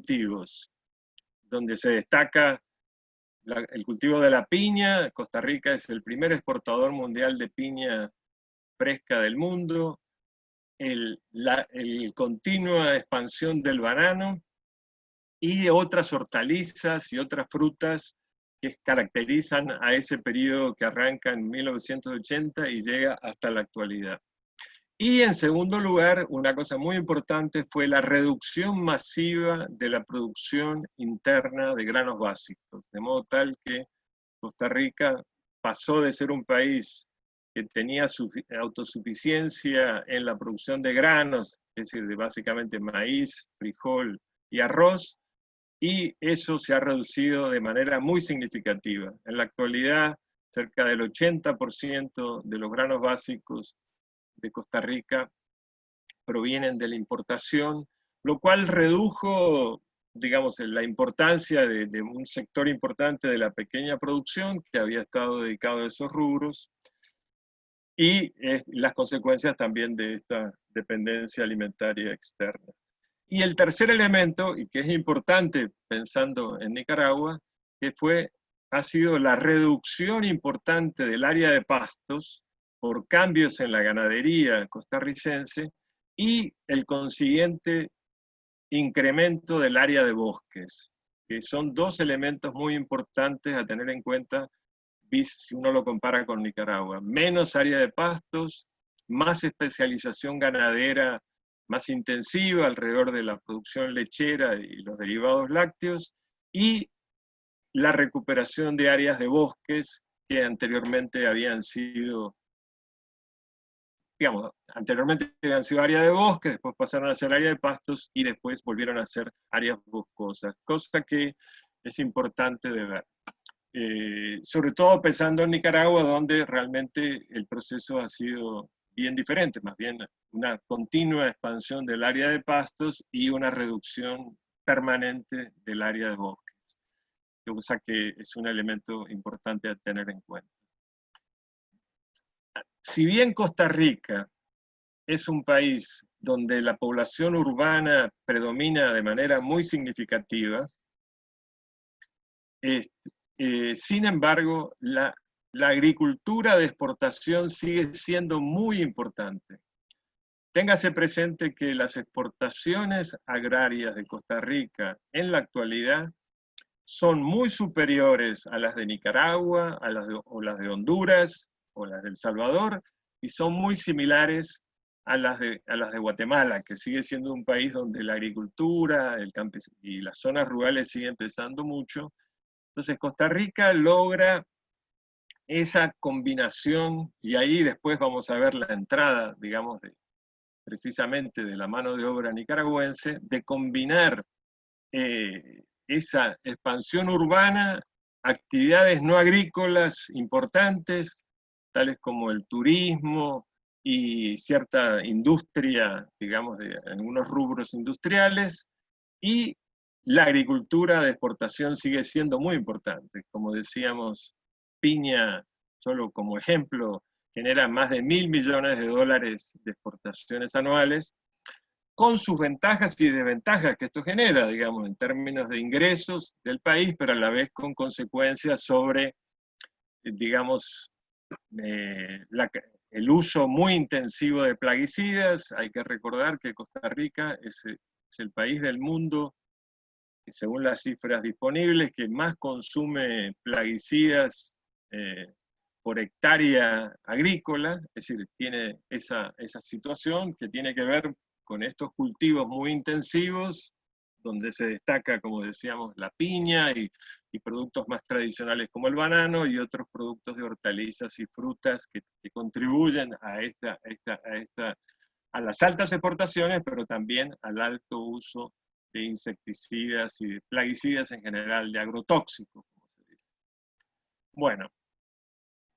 cultivos, donde se destaca el cultivo de la piña. Costa Rica es el primer exportador mundial de piña fresca del mundo, la continua expansión del banano y otras hortalizas y otras frutas que caracterizan a ese periodo que arranca en 1980 y llega hasta la actualidad. Y en segundo lugar, una cosa muy importante fue la reducción masiva de la producción interna de granos básicos, de modo tal que Costa Rica pasó de ser un país que tenía autosuficiencia en la producción de granos, es decir, de básicamente maíz, frijol y arroz, y eso se ha reducido de manera muy significativa. En la actualidad, cerca del 80% de los granos básicos de Costa Rica provienen de la importación, lo cual redujo, digamos, la importancia de un sector importante de la pequeña producción que había estado dedicado a esos rubros, y las consecuencias también de esta dependencia alimentaria externa. Y el tercer elemento, y que es importante pensando en Nicaragua, que ha sido la reducción importante del área de pastos por cambios en la ganadería costarricense y el consiguiente incremento del área de bosques, que son dos elementos muy importantes a tener en cuenta si uno lo compara con Nicaragua. Menos área de pastos, más especialización ganadera más intensiva alrededor de la producción lechera y los derivados lácteos, y la recuperación de áreas de bosques que anteriormente habían sido, digamos, anteriormente habían sido áreas de bosques, después pasaron a ser áreas de pastos y después volvieron a ser áreas boscosas, cosa que es importante de ver. Sobre todo pensando en Nicaragua, donde realmente el proceso ha sido bien diferente, más bien una continua expansión del área de pastos y una reducción permanente del área de bosques, cosa que es un elemento importante a tener en cuenta. Si bien Costa Rica es un país donde la población urbana predomina de manera muy significativa, sin embargo, la agricultura de exportación sigue siendo muy importante. Téngase presente que las exportaciones agrarias de Costa Rica en la actualidad son muy superiores a las de Nicaragua, o las de Honduras, o las de El Salvador, y son muy similares a las de Guatemala, que sigue siendo un país donde la agricultura y las zonas rurales siguen pesando mucho. Entonces Costa Rica logra esa combinación, y ahí después vamos a ver la entrada, digamos, precisamente de la mano de obra nicaragüense, de combinar esa expansión urbana, actividades no agrícolas importantes, tales como el turismo y cierta industria, digamos, de algunos rubros industriales, y la agricultura de exportación sigue siendo muy importante. Como decíamos, piña, solo como ejemplo, genera más de $1.000 millones de exportaciones anuales, con sus ventajas y desventajas que esto genera, digamos, en términos de ingresos del país, pero a la vez con consecuencias sobre, digamos, el uso muy intensivo de plaguicidas. Hay que recordar que Costa Rica es el país del mundo, según las cifras disponibles, que más consume plaguicidas por hectárea agrícola, es decir, tiene esa situación que tiene que ver con estos cultivos muy intensivos, donde se destaca, como decíamos, la piña y productos más tradicionales como el banano y otros productos de hortalizas y frutas que contribuyen a las altas exportaciones, pero también al alto uso de insecticidas y de plaguicidas en general, de agrotóxicos, como se dice. Bueno,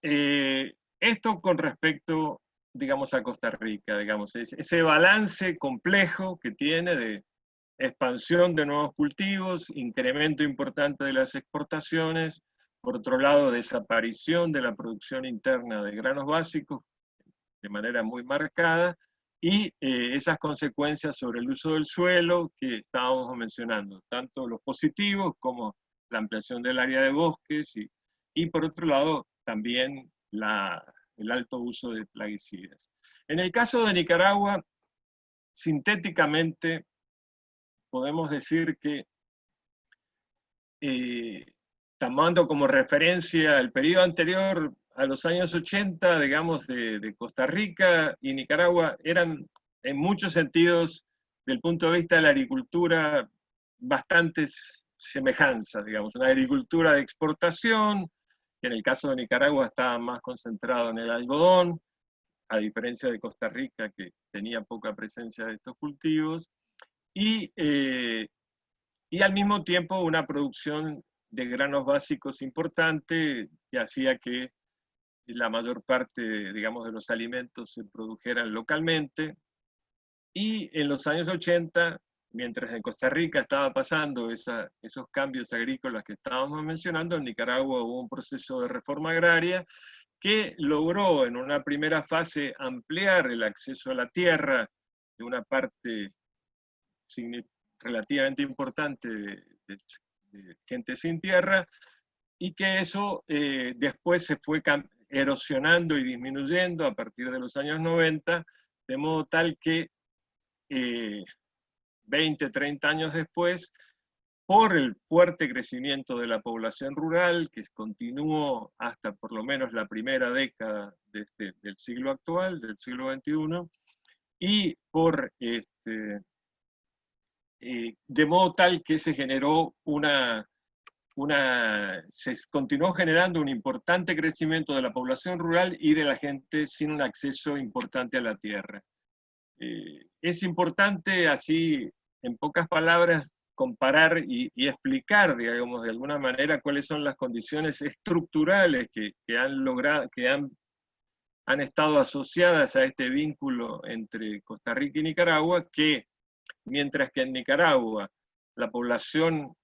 esto con respecto, digamos, a Costa Rica, digamos, ese balance complejo que tiene de expansión de nuevos cultivos, incremento importante de las exportaciones, por otro lado, desaparición de la producción interna de granos básicos de manera muy marcada, y esas consecuencias sobre el uso del suelo que estábamos mencionando, tanto los positivos como la ampliación del área de bosques y por otro lado también el alto uso de plaguicidas. En el caso de Nicaragua, sintéticamente podemos decir que tomando como referencia el periodo anterior a los años 80, digamos, de Costa Rica y Nicaragua, eran en muchos sentidos, del punto de vista de la agricultura, bastantes semejanzas, digamos, una agricultura de exportación, que en el caso de Nicaragua estaba más concentrado en el algodón, a diferencia de Costa Rica, que tenía poca presencia de estos cultivos, y al mismo tiempo una producción de granos básicos importante que hacía que la mayor parte, digamos, de los alimentos se produjeran localmente. Y en los años 80, mientras en Costa Rica estaba pasando esos cambios agrícolas que estábamos mencionando, en Nicaragua hubo un proceso de reforma agraria que logró en una primera fase ampliar el acceso a la tierra de una parte relativamente importante de gente sin tierra, y que eso después se fue erosionando y disminuyendo a partir de los años 90, de modo tal que 20, 30 años después, por el fuerte crecimiento de la población rural, que continuó hasta por lo menos la primera década del siglo actual, del siglo XXI, y por de modo tal que se generó se continuó generando un importante crecimiento de la población rural y de la gente sin un acceso importante a la tierra. Es importante así, en pocas palabras, comparar y explicar, digamos, de alguna manera cuáles son las condiciones estructurales que han estado asociadas a este vínculo entre Costa Rica y Nicaragua, que mientras que en Nicaragua la población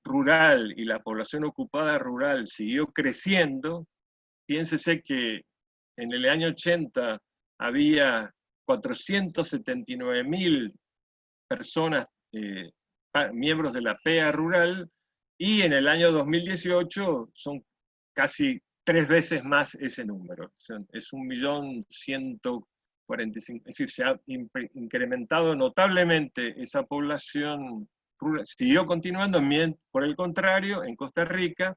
rural y la población ocupada rural siguió creciendo, piénsese que en el año 80 había 479.000 personas, miembros de la PEA rural, y en el año 2018 son casi 3 veces más ese número. Es 1.145.000, es decir, se ha incrementado notablemente esa población rural. Siguió continuando, por el contrario, en Costa Rica,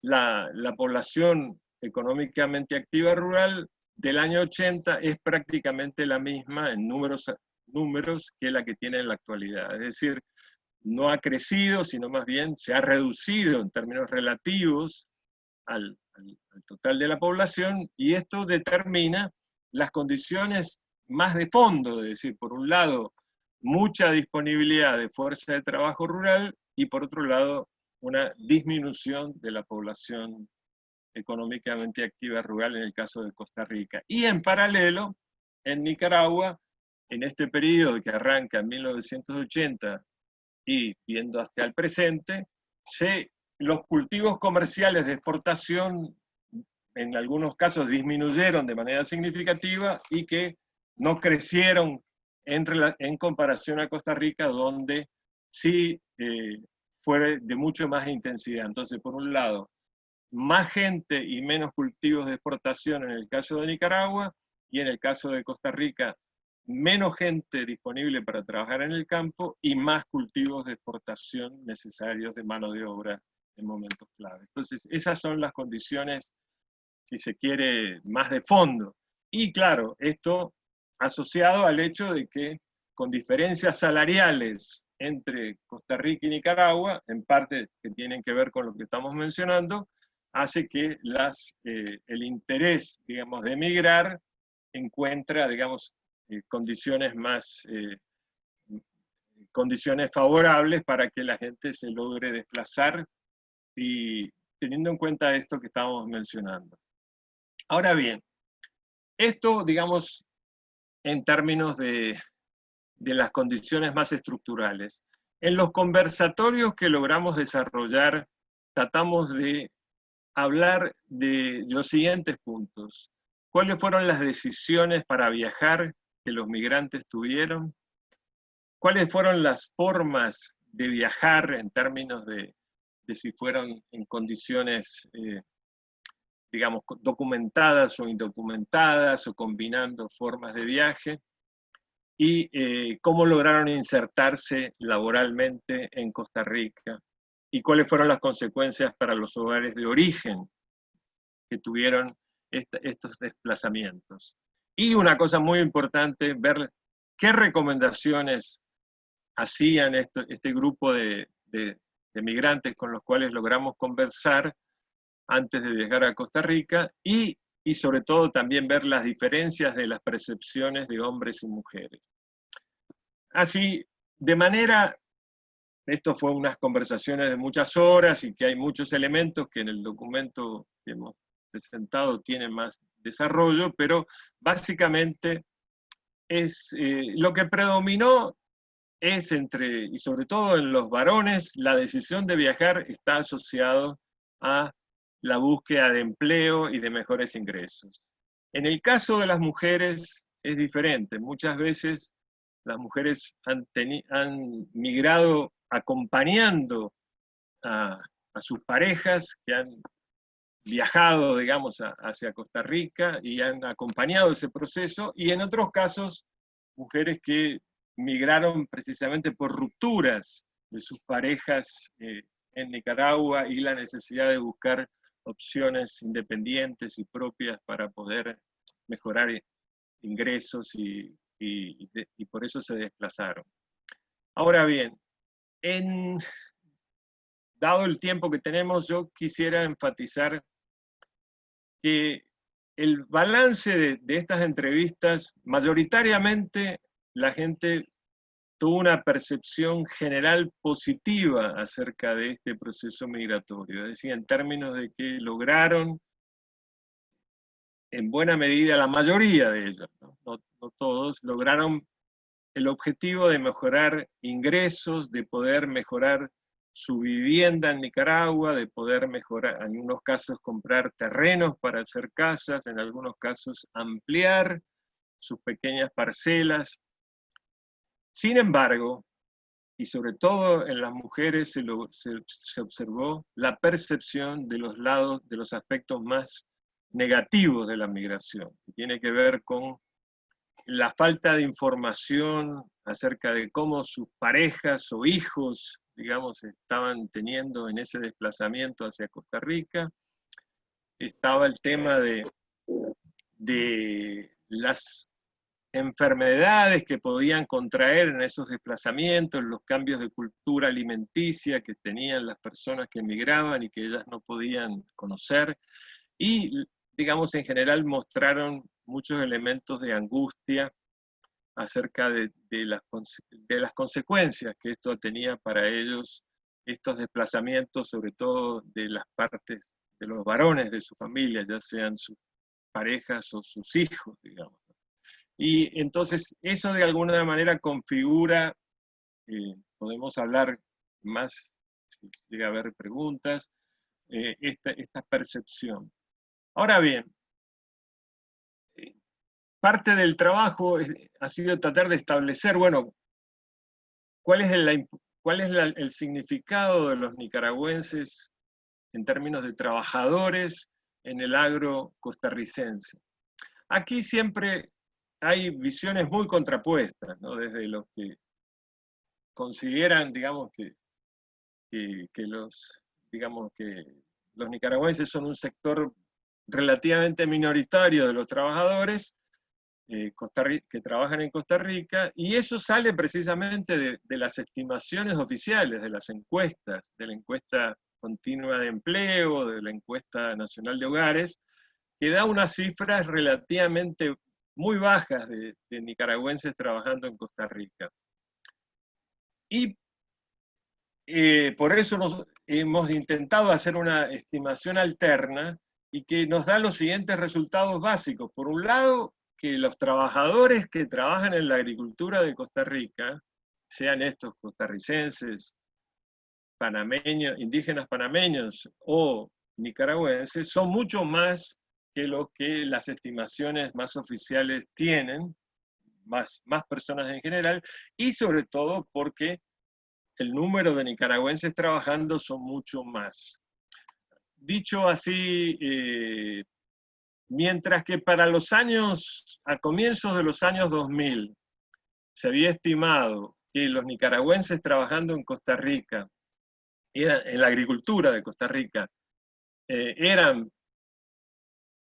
la población económicamente activa rural del año 80 es prácticamente la misma en números que la que tiene en la actualidad. Es decir, no ha crecido, sino más bien se ha reducido en términos relativos al total de la población, y esto determina las condiciones más de fondo, es decir, por un lado, mucha disponibilidad de fuerza de trabajo rural, y por otro lado, una disminución de la población económicamente activa rural en el caso de Costa Rica. Y en paralelo, en Nicaragua, en este periodo que arranca en 1980 y viendo hacia el presente, los cultivos comerciales de exportación en algunos casos disminuyeron de manera significativa y que no crecieron en comparación a Costa Rica, donde sí fue de mucho más intensidad. Entonces, por un lado, más gente y menos cultivos de exportación en el caso de Nicaragua, y en el caso de Costa Rica, menos gente disponible para trabajar en el campo y más cultivos de exportación necesarios de mano de obra en momentos clave. Entonces, esas son las condiciones, si se quiere, más de fondo. Y claro, esto asociado al hecho de que con diferencias salariales entre Costa Rica y Nicaragua, en parte que tienen que ver con lo que estamos mencionando, hace que el interés, digamos, de emigrar encuentra, digamos, condiciones favorables para que la gente se logre desplazar, y teniendo en cuenta esto que estábamos mencionando. Ahora bien, esto, digamos, en términos de las condiciones más estructurales. En los conversatorios que logramos desarrollar, tratamos de hablar de los siguientes puntos. ¿Cuáles fueron las decisiones para viajar que los migrantes tuvieron, cuáles fueron las formas de viajar en términos de si fueron en condiciones, digamos, documentadas o indocumentadas, o combinando formas de viaje, y cómo lograron insertarse laboralmente en Costa Rica, y cuáles fueron las consecuencias para los hogares de origen que tuvieron estos desplazamientos. Y una cosa muy importante, ver qué recomendaciones hacían este grupo de migrantes con los cuales logramos conversar antes de llegar a Costa Rica, y sobre todo también ver las diferencias de las percepciones de hombres y mujeres. Así, de manera, esto fue unas conversaciones de muchas horas y que hay muchos elementos que en el documento que hemos presentado tienen más desarrollo, pero básicamente es lo que predominó es y sobre todo en los varones, la decisión de viajar está asociado a la búsqueda de empleo y de mejores ingresos. En el caso de las mujeres es diferente. Muchas veces las mujeres han migrado acompañando a sus parejas que han viajado, digamos, hacia Costa Rica y han acompañado ese proceso, y en otros casos, mujeres que migraron precisamente por rupturas de sus parejas en Nicaragua y la necesidad de buscar opciones independientes y propias para poder mejorar ingresos, y por eso se desplazaron. Ahora bien, dado el tiempo que tenemos, yo quisiera enfatizar que el balance de estas entrevistas, mayoritariamente la gente tuvo una percepción general positiva acerca de este proceso migratorio, es decir, en términos de que lograron, en buena medida, la mayoría de ellos, no todos, lograron el objetivo de mejorar ingresos, de poder mejorar su vivienda en Nicaragua, de poder mejorar, en algunos casos comprar terrenos para hacer casas, en algunos casos ampliar sus pequeñas parcelas. Sin embargo, y sobre todo en las mujeres se observó la percepción de los aspectos más negativos de la migración, que tiene que ver con la falta de información acerca de cómo sus parejas o hijos, digamos, estaban teniendo en ese desplazamiento hacia Costa Rica. Estaba el tema de las enfermedades que podían contraer en esos desplazamientos, los cambios de cultura alimenticia que tenían las personas que emigraban y que ellas no podían conocer, y, digamos, en general mostraron muchos elementos de angustia acerca de las consecuencias que esto tenía para ellos, estos desplazamientos, sobre todo de las partes de los varones de su familia, ya sean sus parejas o sus hijos, digamos. Y entonces eso de alguna manera configura, podemos hablar más, si llega a haber preguntas, esta percepción. Ahora bien, parte del trabajo ha sido tratar de establecer, bueno, cuál es el significado de los nicaragüenses en términos de trabajadores en el agro costarricense. Aquí siempre hay visiones muy contrapuestas, ¿no? Desde los que consideran, digamos, que los nicaragüenses son un sector relativamente minoritario de los trabajadores que trabajan en Costa Rica, y eso sale precisamente de las estimaciones oficiales, de las encuestas, de la encuesta continua de empleo, de la encuesta nacional de hogares, que da unas cifras relativamente muy bajas de nicaragüenses trabajando en Costa Rica. Y por eso hemos intentado hacer una estimación alterna y que nos da los siguientes resultados básicos. Por un lado, que los trabajadores que trabajan en la agricultura de Costa Rica, sean estos costarricenses, panameños, indígenas panameños o nicaragüenses, son mucho más que lo que las estimaciones más oficiales tienen, más personas en general, y sobre todo porque el número de nicaragüenses trabajando son mucho más. Dicho así, mientras que para los años, a comienzos de los años 2000, se había estimado que los nicaragüenses trabajando en Costa Rica, en la agricultura de Costa Rica, eran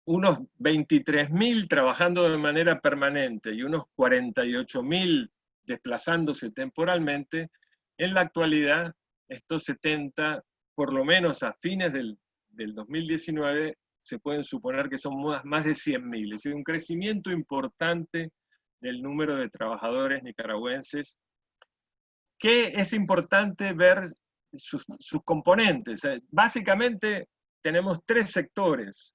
unos 23.000 trabajando de manera permanente y unos 48.000 desplazándose temporalmente, en la actualidad estos 70, por lo menos a fines del 2019, se pueden suponer que son más de 100.000, es decir, un crecimiento importante del número de trabajadores nicaragüenses, que es importante ver sus componentes. Básicamente tenemos tres sectores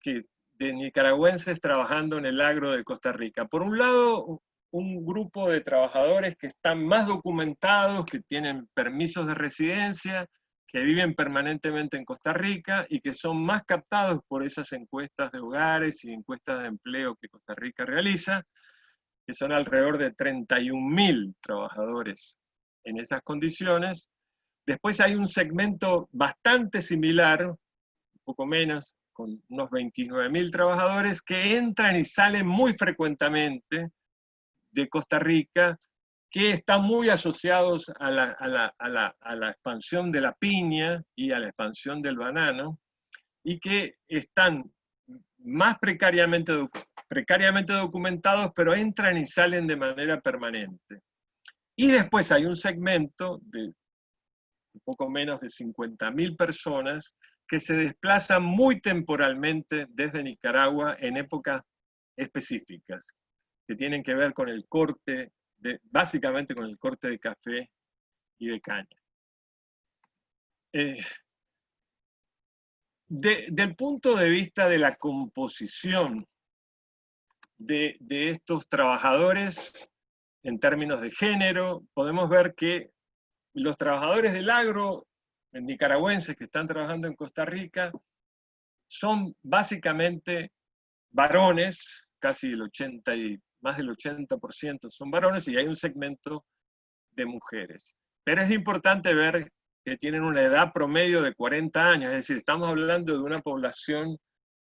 de nicaragüenses trabajando en el agro de Costa Rica. Por un lado, un grupo de trabajadores que están más documentados, que tienen permisos de residencia, que viven permanentemente en Costa Rica y que son más captados por esas encuestas de hogares y encuestas de empleo que Costa Rica realiza, que son alrededor de 31.000 trabajadores en esas condiciones. Después hay un segmento bastante similar, un poco menos, con unos 29.000 trabajadores que entran y salen muy frecuentemente de Costa Rica, que están muy asociados a la expansión de la piña y a la expansión del banano, y que están más precariamente documentados, pero entran y salen de manera permanente. Y después hay un segmento de un poco menos de 50.000 personas que se desplazan muy temporalmente desde Nicaragua en épocas específicas, que tienen que ver con el corte, básicamente con el corte de café y de caña. Del punto de vista de la composición de estos trabajadores, en términos de género, podemos ver que los trabajadores del agro nicaragüenses que están trabajando en Costa Rica son básicamente varones, casi más del 80% son varones, y hay un segmento de mujeres. Pero es importante ver que tienen una edad promedio de 40 años, es decir, estamos hablando de una población,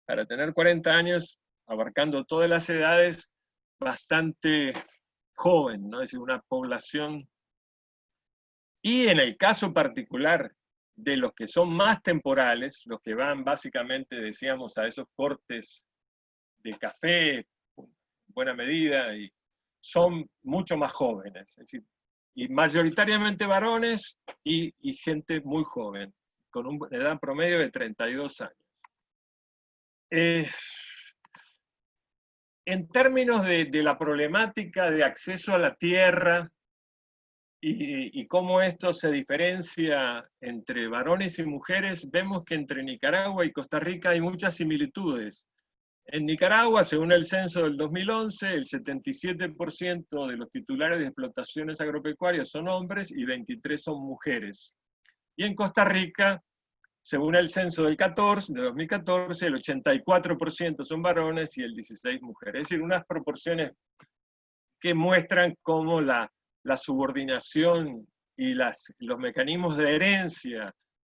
para tener 40 años, abarcando todas las edades, bastante joven, ¿no? Es decir, una población. Y en el caso particular de los que son más temporales, los que van básicamente, decíamos, a esos cortes de café, en buena medida, y son mucho más jóvenes, es decir, y mayoritariamente varones y gente muy joven, con una edad promedio de 32 años. En términos de la problemática de acceso a la tierra y cómo esto se diferencia entre varones y mujeres, vemos que entre Nicaragua y Costa Rica hay muchas similitudes. En Nicaragua, según el censo del 2011, el 77% de los titulares de explotaciones agropecuarias son hombres y 23 son mujeres. Y en Costa Rica, según el censo de 2014, el 84% son varones y el 16% mujeres. Es decir, unas proporciones que muestran cómo la subordinación y los mecanismos de herencia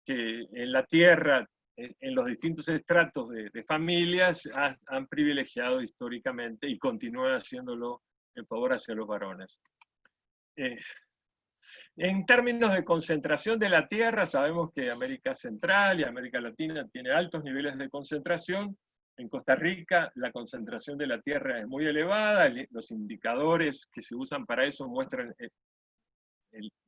que en la tierra, en los distintos estratos de familias, han privilegiado históricamente y continúan haciéndolo en favor hacia los varones. En términos de concentración de la tierra, sabemos que América Central y América Latina tiene altos niveles de concentración. En Costa Rica la concentración de la tierra es muy elevada, los indicadores que se usan para eso muestran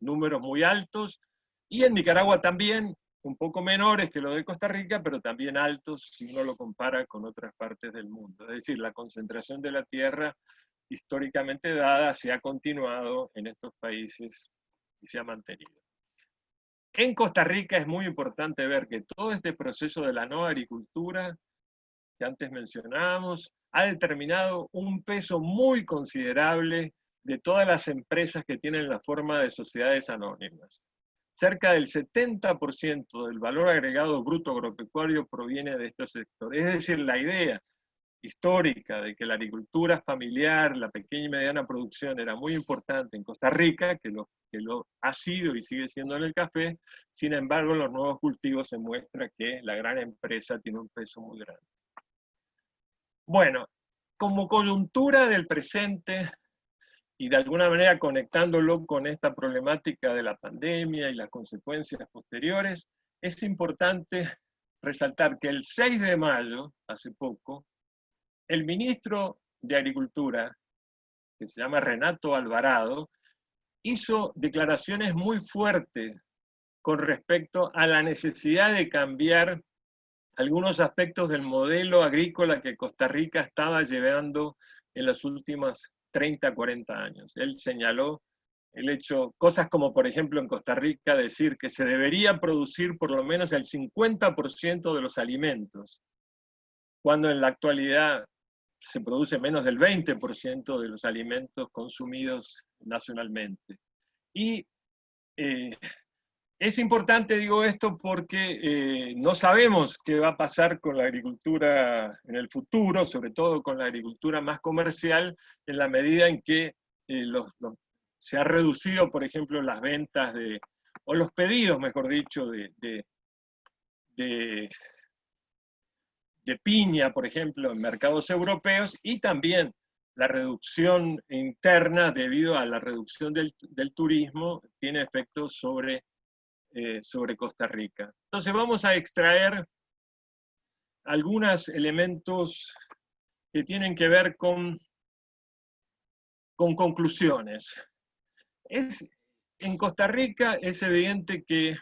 números muy altos, y en Nicaragua también, un poco menores que lo de Costa Rica, pero también altos si uno lo compara con otras partes del mundo. Es decir, la concentración de la tierra históricamente dada se ha continuado en estos países y se ha mantenido. En Costa Rica es muy importante ver que todo este proceso de la no agricultura que antes mencionábamos ha determinado un peso muy considerable de todas las empresas que tienen la forma de sociedades anónimas. Cerca del 70% del valor agregado bruto agropecuario proviene de estos sectores. Es decir, la idea histórica de que la agricultura familiar, la pequeña y mediana producción era muy importante en Costa Rica, que lo ha sido y sigue siendo en el café. Sin embargo, en los nuevos cultivos se muestra que la gran empresa tiene un peso muy grande. Bueno, como coyuntura del presente, y de alguna manera conectándolo con esta problemática de la pandemia y las consecuencias posteriores, es importante resaltar que el 6 de mayo, hace poco, el ministro de Agricultura, que se llama Renato Alvarado, hizo declaraciones muy fuertes con respecto a la necesidad de cambiar algunos aspectos del modelo agrícola que Costa Rica estaba llevando en los últimos 30, 40 años. Él señaló el hecho, cosas como por ejemplo en Costa Rica decir que se debería producir por lo menos el 50% de los alimentos, cuando en la actualidad se produce menos del 20% de los alimentos consumidos nacionalmente. Y es importante, digo esto, porque no sabemos qué va a pasar con la agricultura en el futuro, sobre todo con la agricultura más comercial, en la medida en que se ha reducido, por ejemplo, las ventas o los pedidos, mejor dicho, de piña, por ejemplo, en mercados europeos, y también la reducción interna debido a la reducción del turismo tiene efectos sobre Costa Rica. Entonces vamos a extraer algunos elementos que tienen que ver con conclusiones. En Costa Rica es evidente que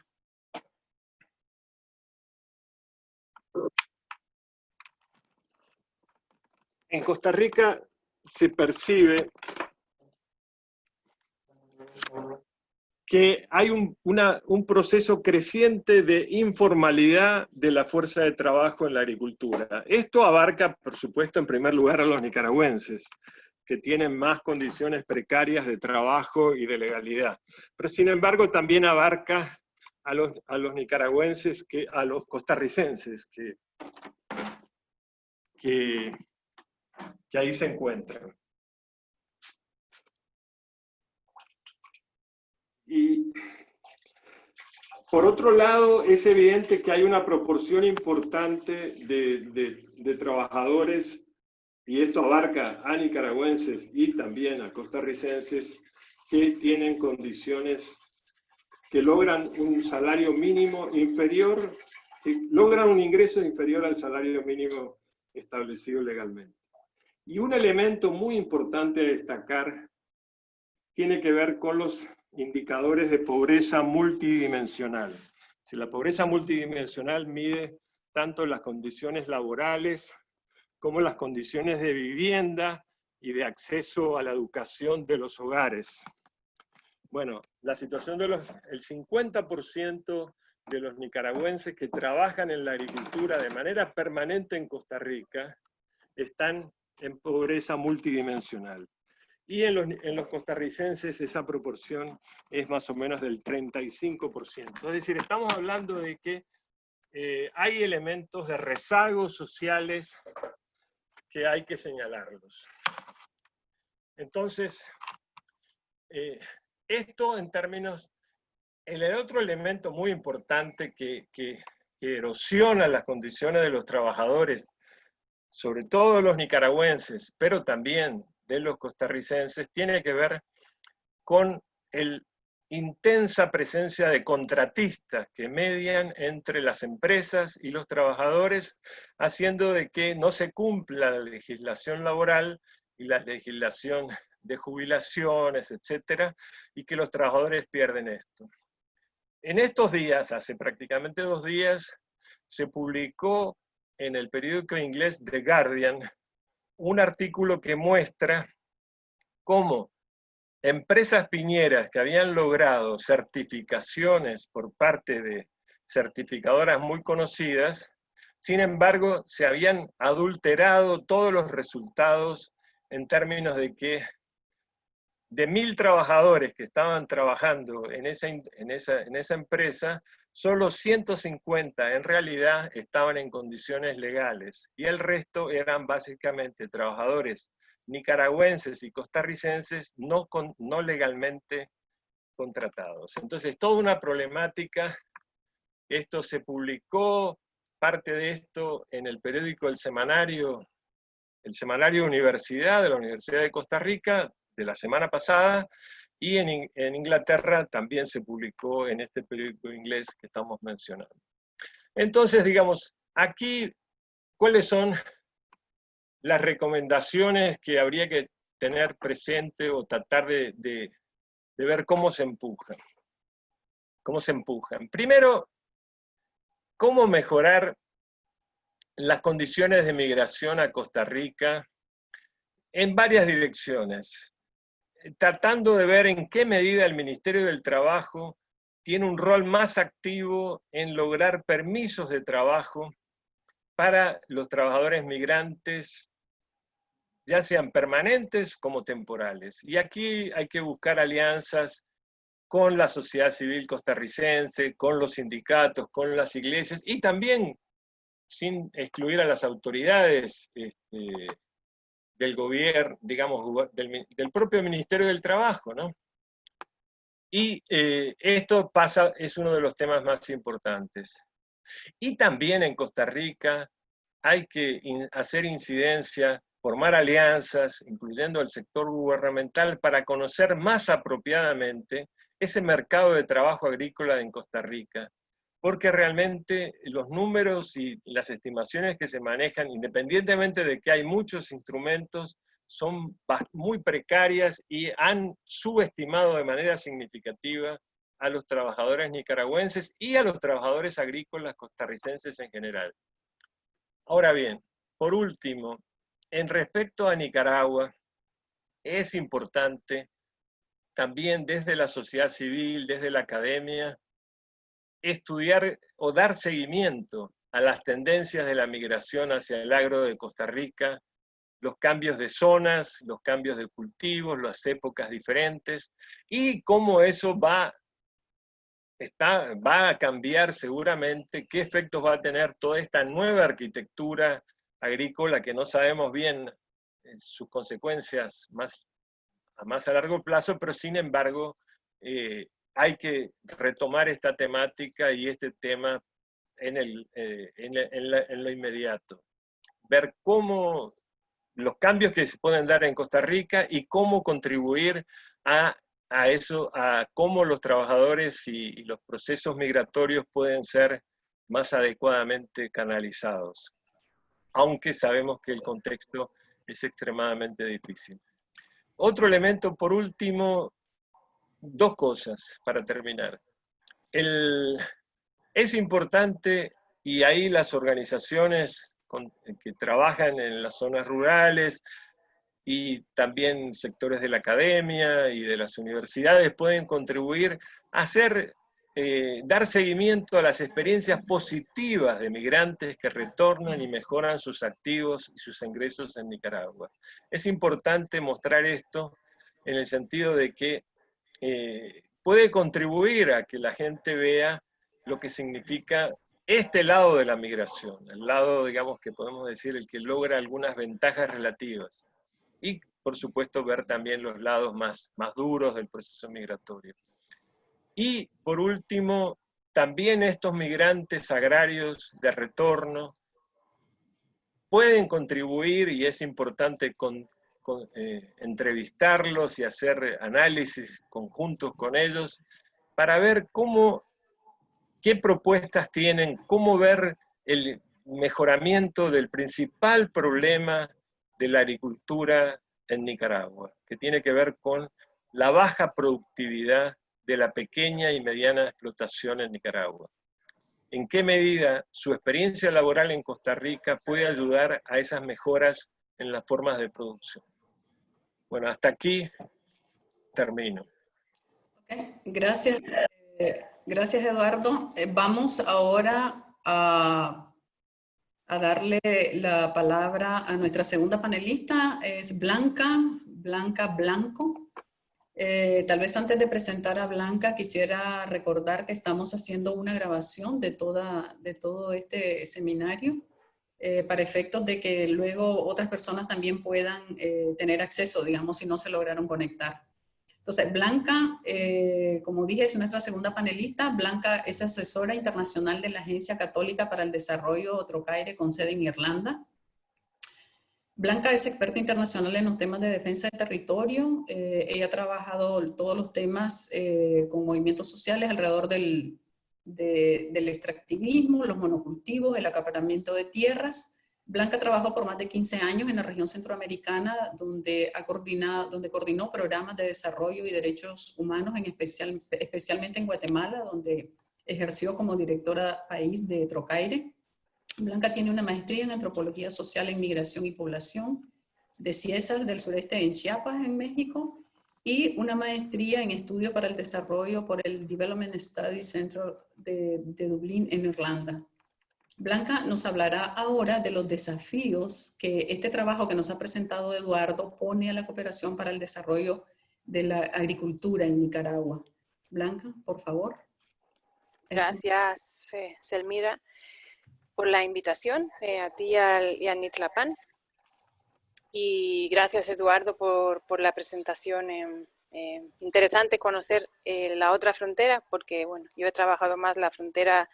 en Costa Rica se percibe que hay un proceso creciente de informalidad de la fuerza de trabajo en la agricultura. Esto abarca, por supuesto, en primer lugar a los nicaragüenses, que tienen más condiciones precarias de trabajo y de legalidad. Pero sin embargo también abarca a los nicaragüenses, a los costarricenses que ahí se encuentran. Y por otro lado, es evidente que hay una proporción importante de trabajadores, y esto abarca a nicaragüenses y también a costarricenses, que tienen condiciones que logran un salario mínimo inferior, que logran un ingreso inferior al salario mínimo establecido legalmente. Y un elemento muy importante a destacar tiene que ver con los indicadores de pobreza multidimensional. Si la pobreza multidimensional mide tanto las condiciones laborales como las condiciones de vivienda y de acceso a la educación de los hogares. Bueno, la situación el 50% de los nicaragüenses que trabajan en la agricultura de manera permanente en Costa Rica están en pobreza multidimensional. Y en los costarricenses esa proporción es más o menos del 35%. Es decir, estamos hablando de que hay elementos de rezagos sociales que hay que señalarlos. Entonces, esto en términos... El otro elemento muy importante que erosiona las condiciones de los trabajadores, sobre todo los nicaragüenses, pero también de los costarricenses, tiene que ver con la intensa presencia de contratistas que median entre las empresas y los trabajadores, haciendo de que no se cumpla la legislación laboral y la legislación de jubilaciones, etcétera, y que los trabajadores pierden esto. En estos días, hace prácticamente 2 días, se publicó en el periódico inglés The Guardian un artículo que muestra cómo empresas piñeras que habían logrado certificaciones por parte de certificadoras muy conocidas, sin embargo, se habían adulterado todos los resultados en términos de que de 1000 trabajadores que estaban trabajando en esa empresa, solo 150 en realidad estaban en condiciones legales, y el resto eran básicamente trabajadores nicaragüenses y costarricenses no legalmente contratados. Entonces, toda una problemática. Esto se publicó, parte de esto, en el periódico El Semanario Universidad, de la Universidad de Costa Rica, de la semana pasada, y en Inglaterra también se publicó en este periódico inglés que estamos mencionando. Entonces, digamos, aquí, ¿cuáles son las recomendaciones que habría que tener presente o tratar de ver cómo se empujan? ¿Cómo se empujan? Primero, ¿cómo mejorar las condiciones de migración a Costa Rica en varias direcciones? Tratando de ver en qué medida el Ministerio del Trabajo tiene un rol más activo en lograr permisos de trabajo para los trabajadores migrantes, ya sean permanentes como temporales. Y aquí hay que buscar alianzas con la sociedad civil costarricense, con los sindicatos, con las iglesias, y también, sin excluir a las autoridades del gobierno, digamos, del propio Ministerio del Trabajo, ¿no? Y esto es uno de los temas más importantes. Y también en Costa Rica hay que hacer incidencia, formar alianzas, incluyendo el sector gubernamental, para conocer más apropiadamente ese mercado de trabajo agrícola en Costa Rica, porque realmente los números y las estimaciones que se manejan, independientemente de que hay muchos instrumentos, son muy precarias y han subestimado de manera significativa a los trabajadores nicaragüenses y a los trabajadores agrícolas costarricenses en general. Ahora bien, por último, en respecto a Nicaragua, es importante también desde la sociedad civil, desde la academia, estudiar o dar seguimiento a las tendencias de la migración hacia el agro de Costa Rica, los cambios de zonas, los cambios de cultivos, las épocas diferentes, y cómo eso va a cambiar seguramente, qué efectos va a tener toda esta nueva arquitectura agrícola que no sabemos bien sus consecuencias más a largo plazo, pero sin embargo hay que retomar esta temática y este tema en lo inmediato. Ver cómo los cambios que se pueden dar en Costa Rica y cómo contribuir a eso, a cómo los trabajadores y los procesos migratorios pueden ser más adecuadamente canalizados, aunque sabemos que el contexto es extremadamente difícil. Otro elemento, por último, dos cosas para terminar. Es importante, y ahí las organizaciones que trabajan en las zonas rurales y también sectores de la academia y de las universidades pueden contribuir a dar seguimiento a las experiencias positivas de migrantes que retornan y mejoran sus activos y sus ingresos en Nicaragua. Es importante mostrar esto en el sentido de que puede contribuir a que la gente vea lo que significa este lado de la migración, el lado, digamos, que podemos decir, el que logra algunas ventajas relativas. Y, por supuesto, ver también los lados más duros del proceso migratorio. Y, por último, también estos migrantes agrarios de retorno pueden contribuir, y es importante entrevistarlos y hacer análisis conjuntos con ellos, para ver qué propuestas tienen, cómo ver el mejoramiento del principal problema de la agricultura en Nicaragua, que tiene que ver con la baja productividad de la pequeña y mediana explotación en Nicaragua. ¿En qué medida su experiencia laboral en Costa Rica puede ayudar a esas mejoras en las formas de producción? Bueno, hasta aquí termino. Okay, gracias. Gracias, Eduardo. Vamos ahora a darle la palabra a nuestra segunda panelista, es Blanca Blanco. Tal vez antes de presentar a Blanca, quisiera recordar que estamos haciendo una grabación de todo este seminario para efectos de que luego otras personas también puedan tener acceso, digamos, si no se lograron conectar. Entonces, Blanca, como dije, es nuestra segunda panelista. Blanca es asesora internacional de la Agencia Católica para el Desarrollo Trocaire con sede en Irlanda. Blanca es experta internacional en los temas de defensa del territorio. Ella ha trabajado todos los temas con movimientos sociales alrededor del extractivismo, los monocultivos, el acaparamiento de tierras. Blanca trabajó por más de 15 años en la región centroamericana, donde coordinó programas de desarrollo y derechos humanos, especialmente en Guatemala, donde ejerció como directora país de Trocaire. Blanca tiene una maestría en Antropología Social en Migración y Población de CIESAS del Sureste en Chiapas, en México, y una maestría en Estudio para el Desarrollo por el Development Studies Center de Dublín, en Irlanda. Blanca nos hablará ahora de los desafíos que este trabajo que nos ha presentado Eduardo pone a la cooperación para el desarrollo de la agricultura en Nicaragua. Blanca, por favor. Gracias, Selmira, por la invitación, a ti y a Nitlapan. Y gracias, Eduardo, por la presentación. Interesante conocer la otra frontera, porque bueno, yo he trabajado más la frontera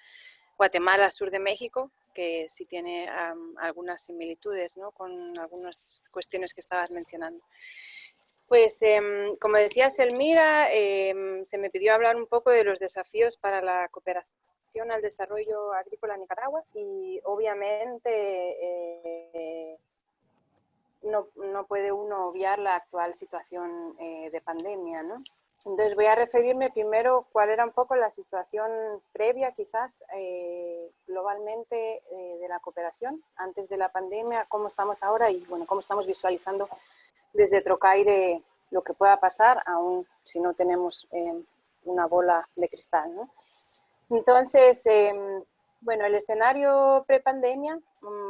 Guatemala-sur de México, que sí tiene algunas similitudes, ¿no?, con algunas cuestiones que estabas mencionando. Pues, como decía Selmira, se me pidió hablar un poco de los desafíos para la cooperación al desarrollo agrícola en Nicaragua, y obviamente no puede uno obviar la actual situación de pandemia, ¿no? Entonces voy a referirme primero cuál era un poco la situación previa, quizás, globalmente de la cooperación antes de la pandemia, cómo estamos ahora y, bueno, cómo estamos visualizando desde Trocaire lo que pueda pasar, aún si no tenemos una bola de cristal, ¿no? Entonces, bueno, el escenario prepandemia,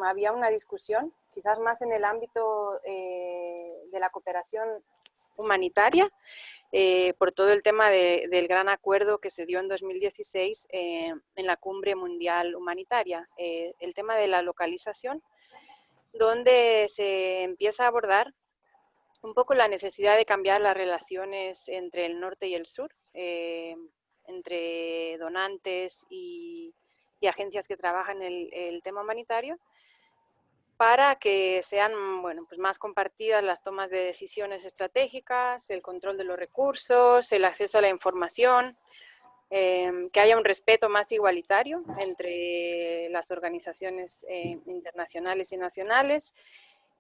había una discusión, quizás más en el ámbito de la cooperación humanitaria, por todo el tema del gran acuerdo que se dio en 2016 en la Cumbre Mundial Humanitaria, el tema de la localización, donde se empieza a abordar un poco la necesidad de cambiar las relaciones entre el norte y el sur, entre donantes y agencias que trabajan el tema humanitario, para que sean, bueno, pues más compartidas las tomas de decisiones estratégicas, el control de los recursos, el acceso a la información, que haya un respeto más igualitario entre las organizaciones internacionales y nacionales.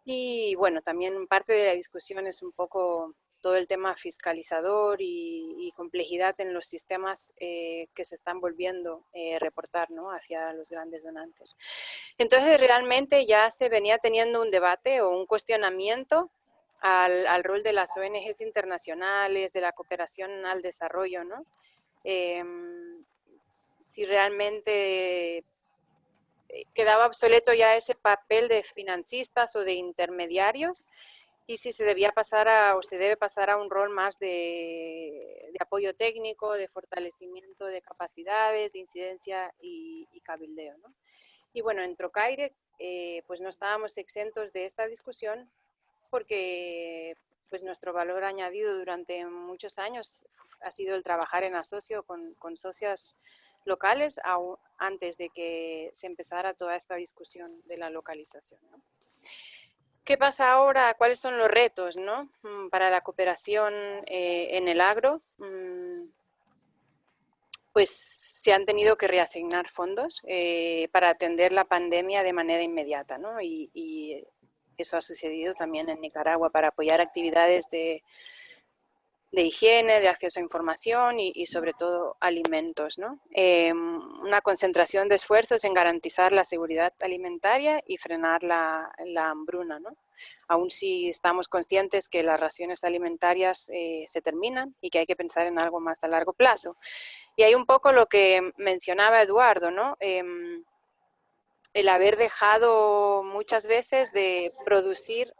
Y bueno, también parte de la discusión es un poco todo el tema fiscalizador y complejidad en los sistemas que se están volviendo a reportar, ¿no?, hacia los grandes donantes. Entonces realmente ya se venía teniendo un debate o un cuestionamiento al rol de las ONGs internacionales, de la cooperación al desarrollo, ¿no? Si realmente quedaba obsoleto ya ese papel de financistas o de intermediarios, y si se debía pasar o se debe pasar a un rol más de apoyo técnico, de fortalecimiento de capacidades, de incidencia y cabildeo, ¿no? Y bueno, en Trocaire pues no estábamos exentos de esta discusión, porque pues nuestro valor añadido durante muchos años ha sido el trabajar en asocio con socias locales, aún antes de que se empezara toda esta discusión de la localización, ¿no? ¿Qué pasa ahora? ¿Cuáles son los retos, ¿no?, para la cooperación en el agro? Pues se han tenido que reasignar fondos para atender la pandemia de manera inmediata, ¿no? Y eso ha sucedido también en Nicaragua, para apoyar actividades de higiene, de acceso a información y sobre todo alimentos, ¿no? Una concentración de esfuerzos en garantizar la seguridad alimentaria y frenar la hambruna, ¿no? Aún si estamos conscientes que las raciones alimentarias se terminan y que hay que pensar en algo más a largo plazo. Y hay un poco lo que mencionaba Eduardo, ¿no? El haber dejado muchas veces de producir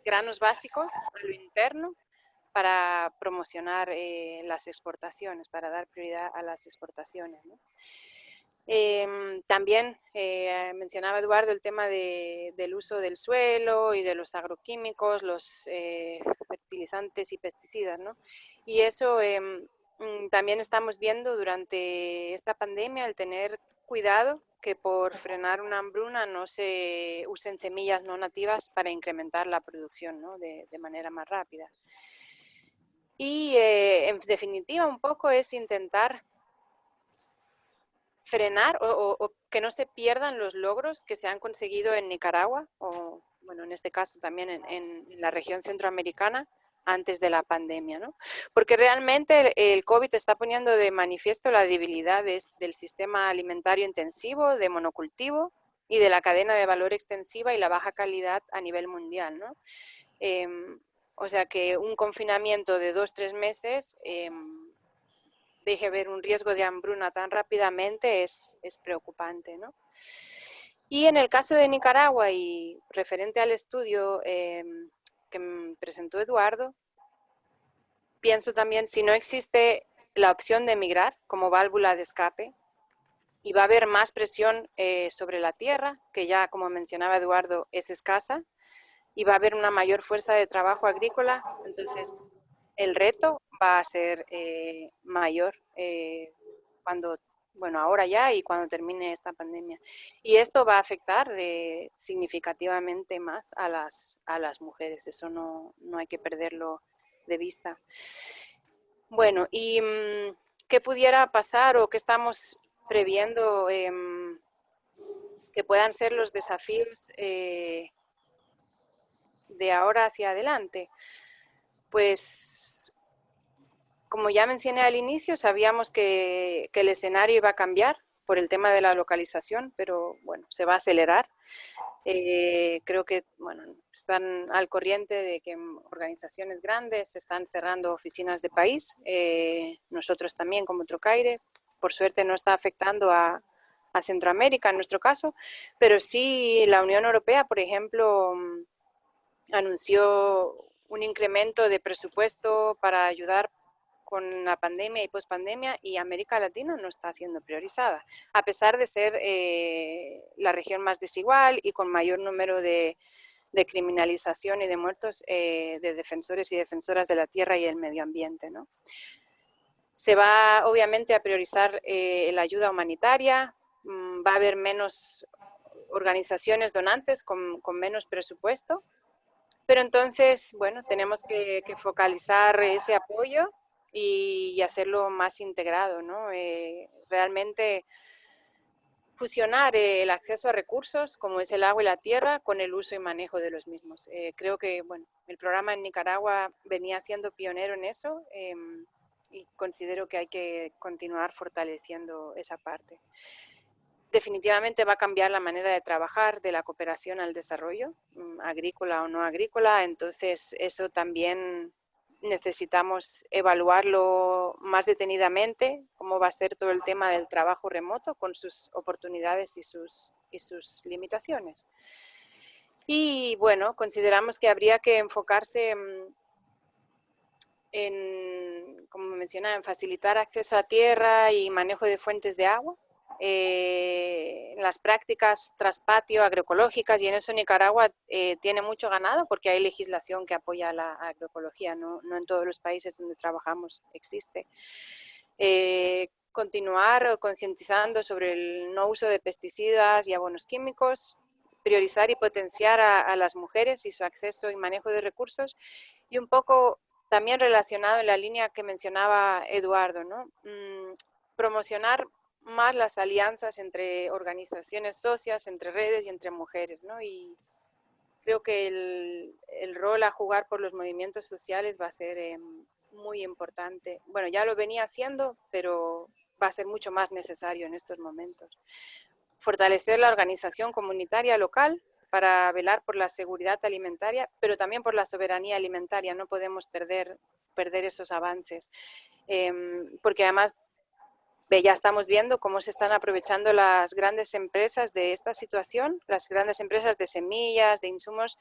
granos básicos a lo interno, para promocionar las exportaciones, para dar prioridad a las exportaciones, ¿no? También mencionaba Eduardo el tema del uso del suelo y de los agroquímicos, los fertilizantes y pesticidas, ¿no? Y eso también estamos viendo durante esta pandemia, el tener cuidado que por frenar una hambruna no se usen semillas no nativas para incrementar la producción, ¿no? de manera más rápida. Y en definitiva un poco es intentar frenar o que no se pierdan los logros que se han conseguido en Nicaragua o, bueno, en este caso también en la región centroamericana antes de la pandemia, ¿no? Porque realmente el COVID está poniendo de manifiesto la debilidad del sistema alimentario intensivo, de monocultivo y de la cadena de valor extensiva y la baja calidad a nivel mundial, ¿no? O sea que un confinamiento de 2-3 meses deje ver un riesgo de hambruna tan rápidamente es preocupante, ¿no? Y en el caso de Nicaragua y referente al estudio que me presentó Eduardo, pienso también si no existe la opción de emigrar como válvula de escape y va a haber más presión sobre la tierra, que ya como mencionaba Eduardo es escasa, y va a haber una mayor fuerza de trabajo agrícola, entonces el reto va a ser mayor cuando, bueno, ahora ya y cuando termine esta pandemia. Y esto va a afectar significativamente más a las mujeres, eso no hay que perderlo de vista. Bueno, y ¿qué pudiera pasar o qué estamos previendo que puedan ser los desafíos de ahora hacia adelante? Pues, como ya mencioné al inicio, sabíamos que el escenario iba a cambiar por el tema de la localización, pero bueno, se va a acelerar. Creo que, bueno, están al corriente de que organizaciones grandes están cerrando oficinas de país. Nosotros también, como Trocaire, por suerte no está afectando a Centroamérica en nuestro caso, pero sí la Unión Europea, por ejemplo, anunció un incremento de presupuesto para ayudar con la pandemia y pospandemia, y América Latina no está siendo priorizada, a pesar de ser la región más desigual y con mayor número de criminalización y de muertos de defensores y defensoras de la tierra y el medio ambiente, ¿no? Se va obviamente a priorizar la ayuda humanitaria, va a haber menos organizaciones donantes con menos presupuesto, pero entonces, bueno, tenemos que focalizar ese apoyo y hacerlo más integrado, ¿no? Realmente fusionar el acceso a recursos, como es el agua y la tierra, con el uso y manejo de los mismos. Creo que, bueno, el programa en Nicaragua venía siendo pionero en eso y considero que hay que continuar fortaleciendo esa parte. Definitivamente va a cambiar la manera de trabajar de la cooperación al desarrollo, agrícola o no agrícola, entonces eso también necesitamos evaluarlo más detenidamente, cómo va a ser todo el tema del trabajo remoto con sus oportunidades y sus limitaciones. Y bueno, consideramos que habría que enfocarse en, como mencionaba, en facilitar acceso a tierra y manejo de fuentes de agua, las prácticas traspatio agroecológicas, y en eso Nicaragua tiene mucho ganado porque hay legislación que apoya la agroecología, no en todos los países donde trabajamos existe. Continuar concientizando sobre el no uso de pesticidas y abonos químicos, priorizar y potenciar a las mujeres y su acceso y manejo de recursos, y un poco también relacionado en la línea que mencionaba Eduardo, ¿no? Promocionar más las alianzas entre organizaciones socias, entre redes y entre mujeres, ¿no? Y creo que el rol a jugar por los movimientos sociales va a ser muy importante. Bueno, ya lo venía haciendo, pero va a ser mucho más necesario en estos momentos. Fortalecer la organización comunitaria local para velar por la seguridad alimentaria, pero también por la soberanía alimentaria. No podemos perder esos avances, porque además ya estamos viendo cómo se están aprovechando las grandes empresas de esta situación, las grandes empresas de semillas, de insumos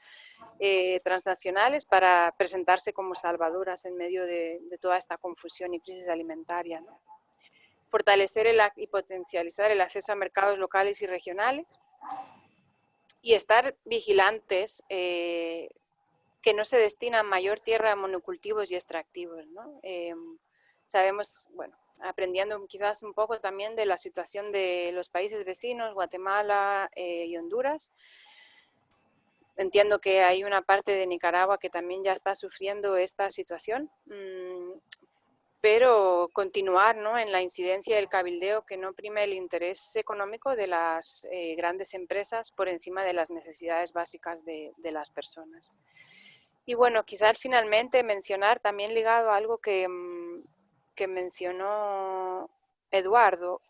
transnacionales, para presentarse como salvadoras en medio de toda esta confusión y crisis alimentaria, ¿no? Fortalecer y potencializar el acceso a mercados locales y regionales y estar vigilantes que no se destina mayor tierra a monocultivos y extractivos, ¿no? Sabemos, bueno, aprendiendo quizás un poco también de la situación de los países vecinos, Guatemala y Honduras. Entiendo que hay una parte de Nicaragua que también ya está sufriendo esta situación, pero continuar, ¿no?, en la incidencia del cabildeo, que no prime el interés económico de las grandes empresas por encima de las necesidades básicas de las personas. Y bueno, quizás finalmente mencionar, también ligado a algo que mencionó Eduardo,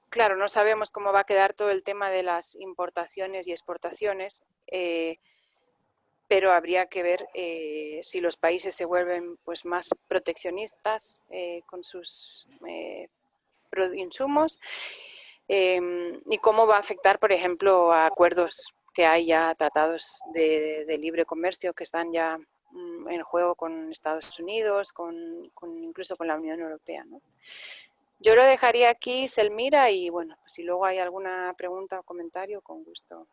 claro, no sabemos cómo va a quedar todo el tema de las importaciones y exportaciones, pero habría que ver si los países se vuelven pues más proteccionistas con sus insumos, y cómo va a afectar, por ejemplo, a acuerdos que hay ya, tratados de libre comercio que están ya en juego con Estados Unidos, incluso con la Unión Europea, ¿no? Yo lo dejaría aquí, Selmira, y bueno, si luego hay alguna pregunta o comentario, con gusto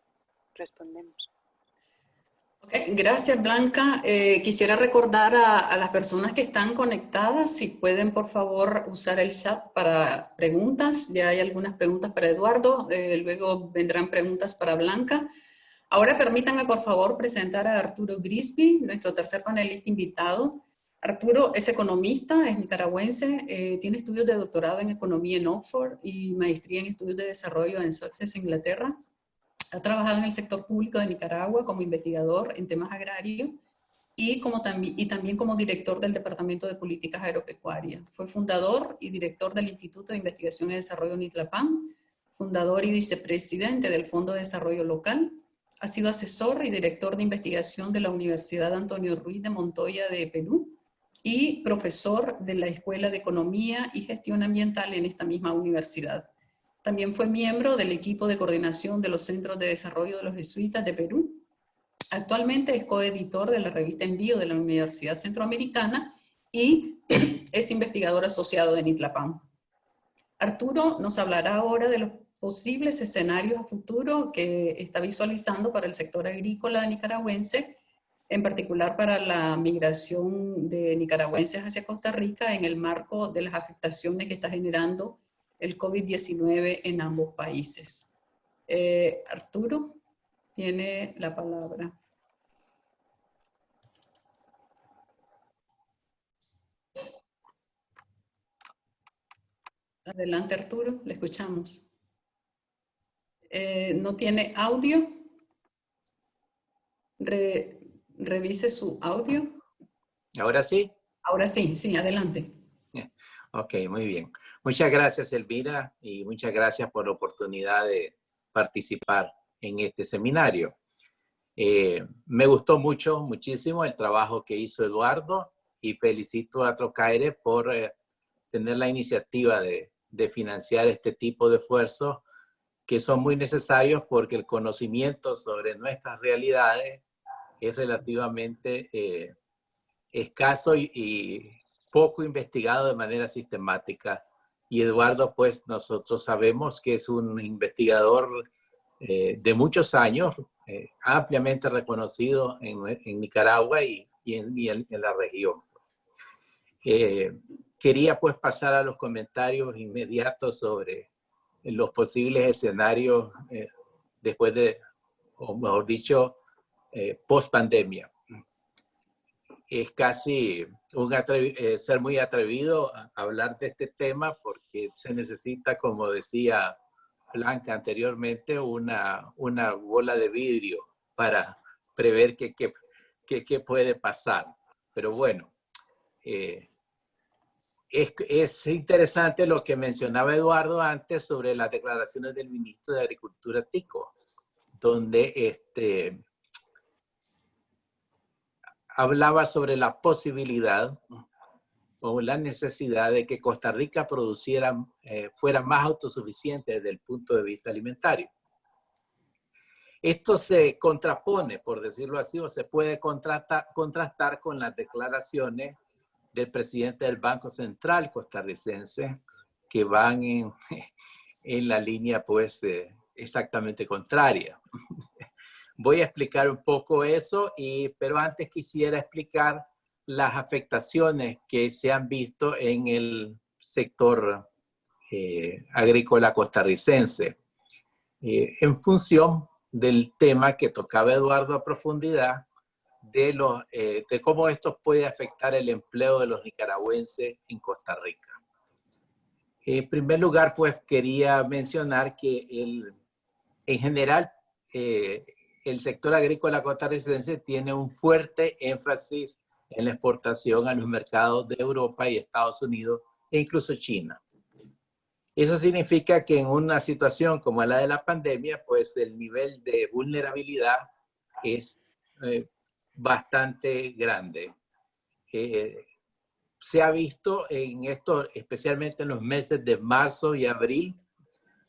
respondemos. Okay, gracias, Blanca. Quisiera recordar a las personas que están conectadas si pueden, por favor, usar el chat para preguntas. Ya hay algunas preguntas para Eduardo, luego vendrán preguntas para Blanca. Ahora permítanme, por favor, presentar a Arturo Grisby, nuestro tercer panelista invitado. Arturo es economista, es nicaragüense, tiene estudios de doctorado en economía en Oxford y maestría en estudios de desarrollo en Sussex, Inglaterra. Ha trabajado en el sector público de Nicaragua como investigador en temas agrarios y también como director del Departamento de Políticas Agropecuarias. Fue fundador y director del Instituto de Investigación y Desarrollo Nitlapán, fundador y vicepresidente del Fondo de Desarrollo Local. Ha sido asesor y director de investigación de la Universidad Antonio Ruiz de Montoya de Perú y profesor de la Escuela de Economía y Gestión Ambiental en esta misma universidad. También fue miembro del equipo de coordinación de los Centros de Desarrollo de los Jesuitas de Perú. Actualmente es coeditor de la revista Envío de la Universidad Centroamericana y es investigador asociado de Nitlapán. Arturo nos hablará ahora de los posibles escenarios a futuro que está visualizando para el sector agrícola nicaragüense, en particular para la migración de nicaragüenses hacia Costa Rica en el marco de las afectaciones que está generando el COVID-19 en ambos países. Arturo tiene la palabra. Adelante, Arturo, le escuchamos. ¿No tiene audio? Revise su audio. ¿Ahora sí? Ahora sí, sí, adelante. Ok, muy bien. Muchas gracias, Elvira, y muchas gracias por la oportunidad de participar en este seminario. Me gustó muchísimo el trabajo que hizo Eduardo y felicito a Trocaire por tener la iniciativa de financiar este tipo de esfuerzos que son muy necesarios porque el conocimiento sobre nuestras realidades es relativamente escaso y poco investigado de manera sistemática. Y Eduardo, pues nosotros sabemos que es un investigador de muchos años, ampliamente reconocido en Nicaragua y en la región. Quería pues pasar a los comentarios inmediatos sobre los posibles escenarios después de, o mejor dicho, post pandemia. Es casi ser muy atrevido a hablar de este tema porque se necesita, como decía Blanca anteriormente, una bola de vidrio para prever qué puede pasar. Pero bueno, es interesante lo que mencionaba Eduardo antes sobre las declaraciones del ministro de Agricultura Tico, donde hablaba sobre la posibilidad o la necesidad de que Costa Rica fuera más autosuficiente desde el punto de vista alimentario. Esto se contrapone, por decirlo así, o se puede contrastar con las declaraciones del presidente del Banco Central costarricense, que van en la línea, pues, exactamente contraria. Voy a explicar un poco eso, pero antes quisiera explicar las afectaciones que se han visto en el sector agrícola costarricense, en función del tema que tocaba Eduardo a profundidad, de cómo esto puede afectar el empleo de los nicaragüenses en Costa Rica. En primer lugar, pues quería mencionar que en general el sector agrícola costarricense tiene un fuerte énfasis en la exportación a los mercados de Europa y Estados Unidos e incluso China. Eso significa que en una situación como la de la pandemia, pues el nivel de vulnerabilidad es bastante grande. Se ha visto en esto, especialmente en los meses de marzo y abril,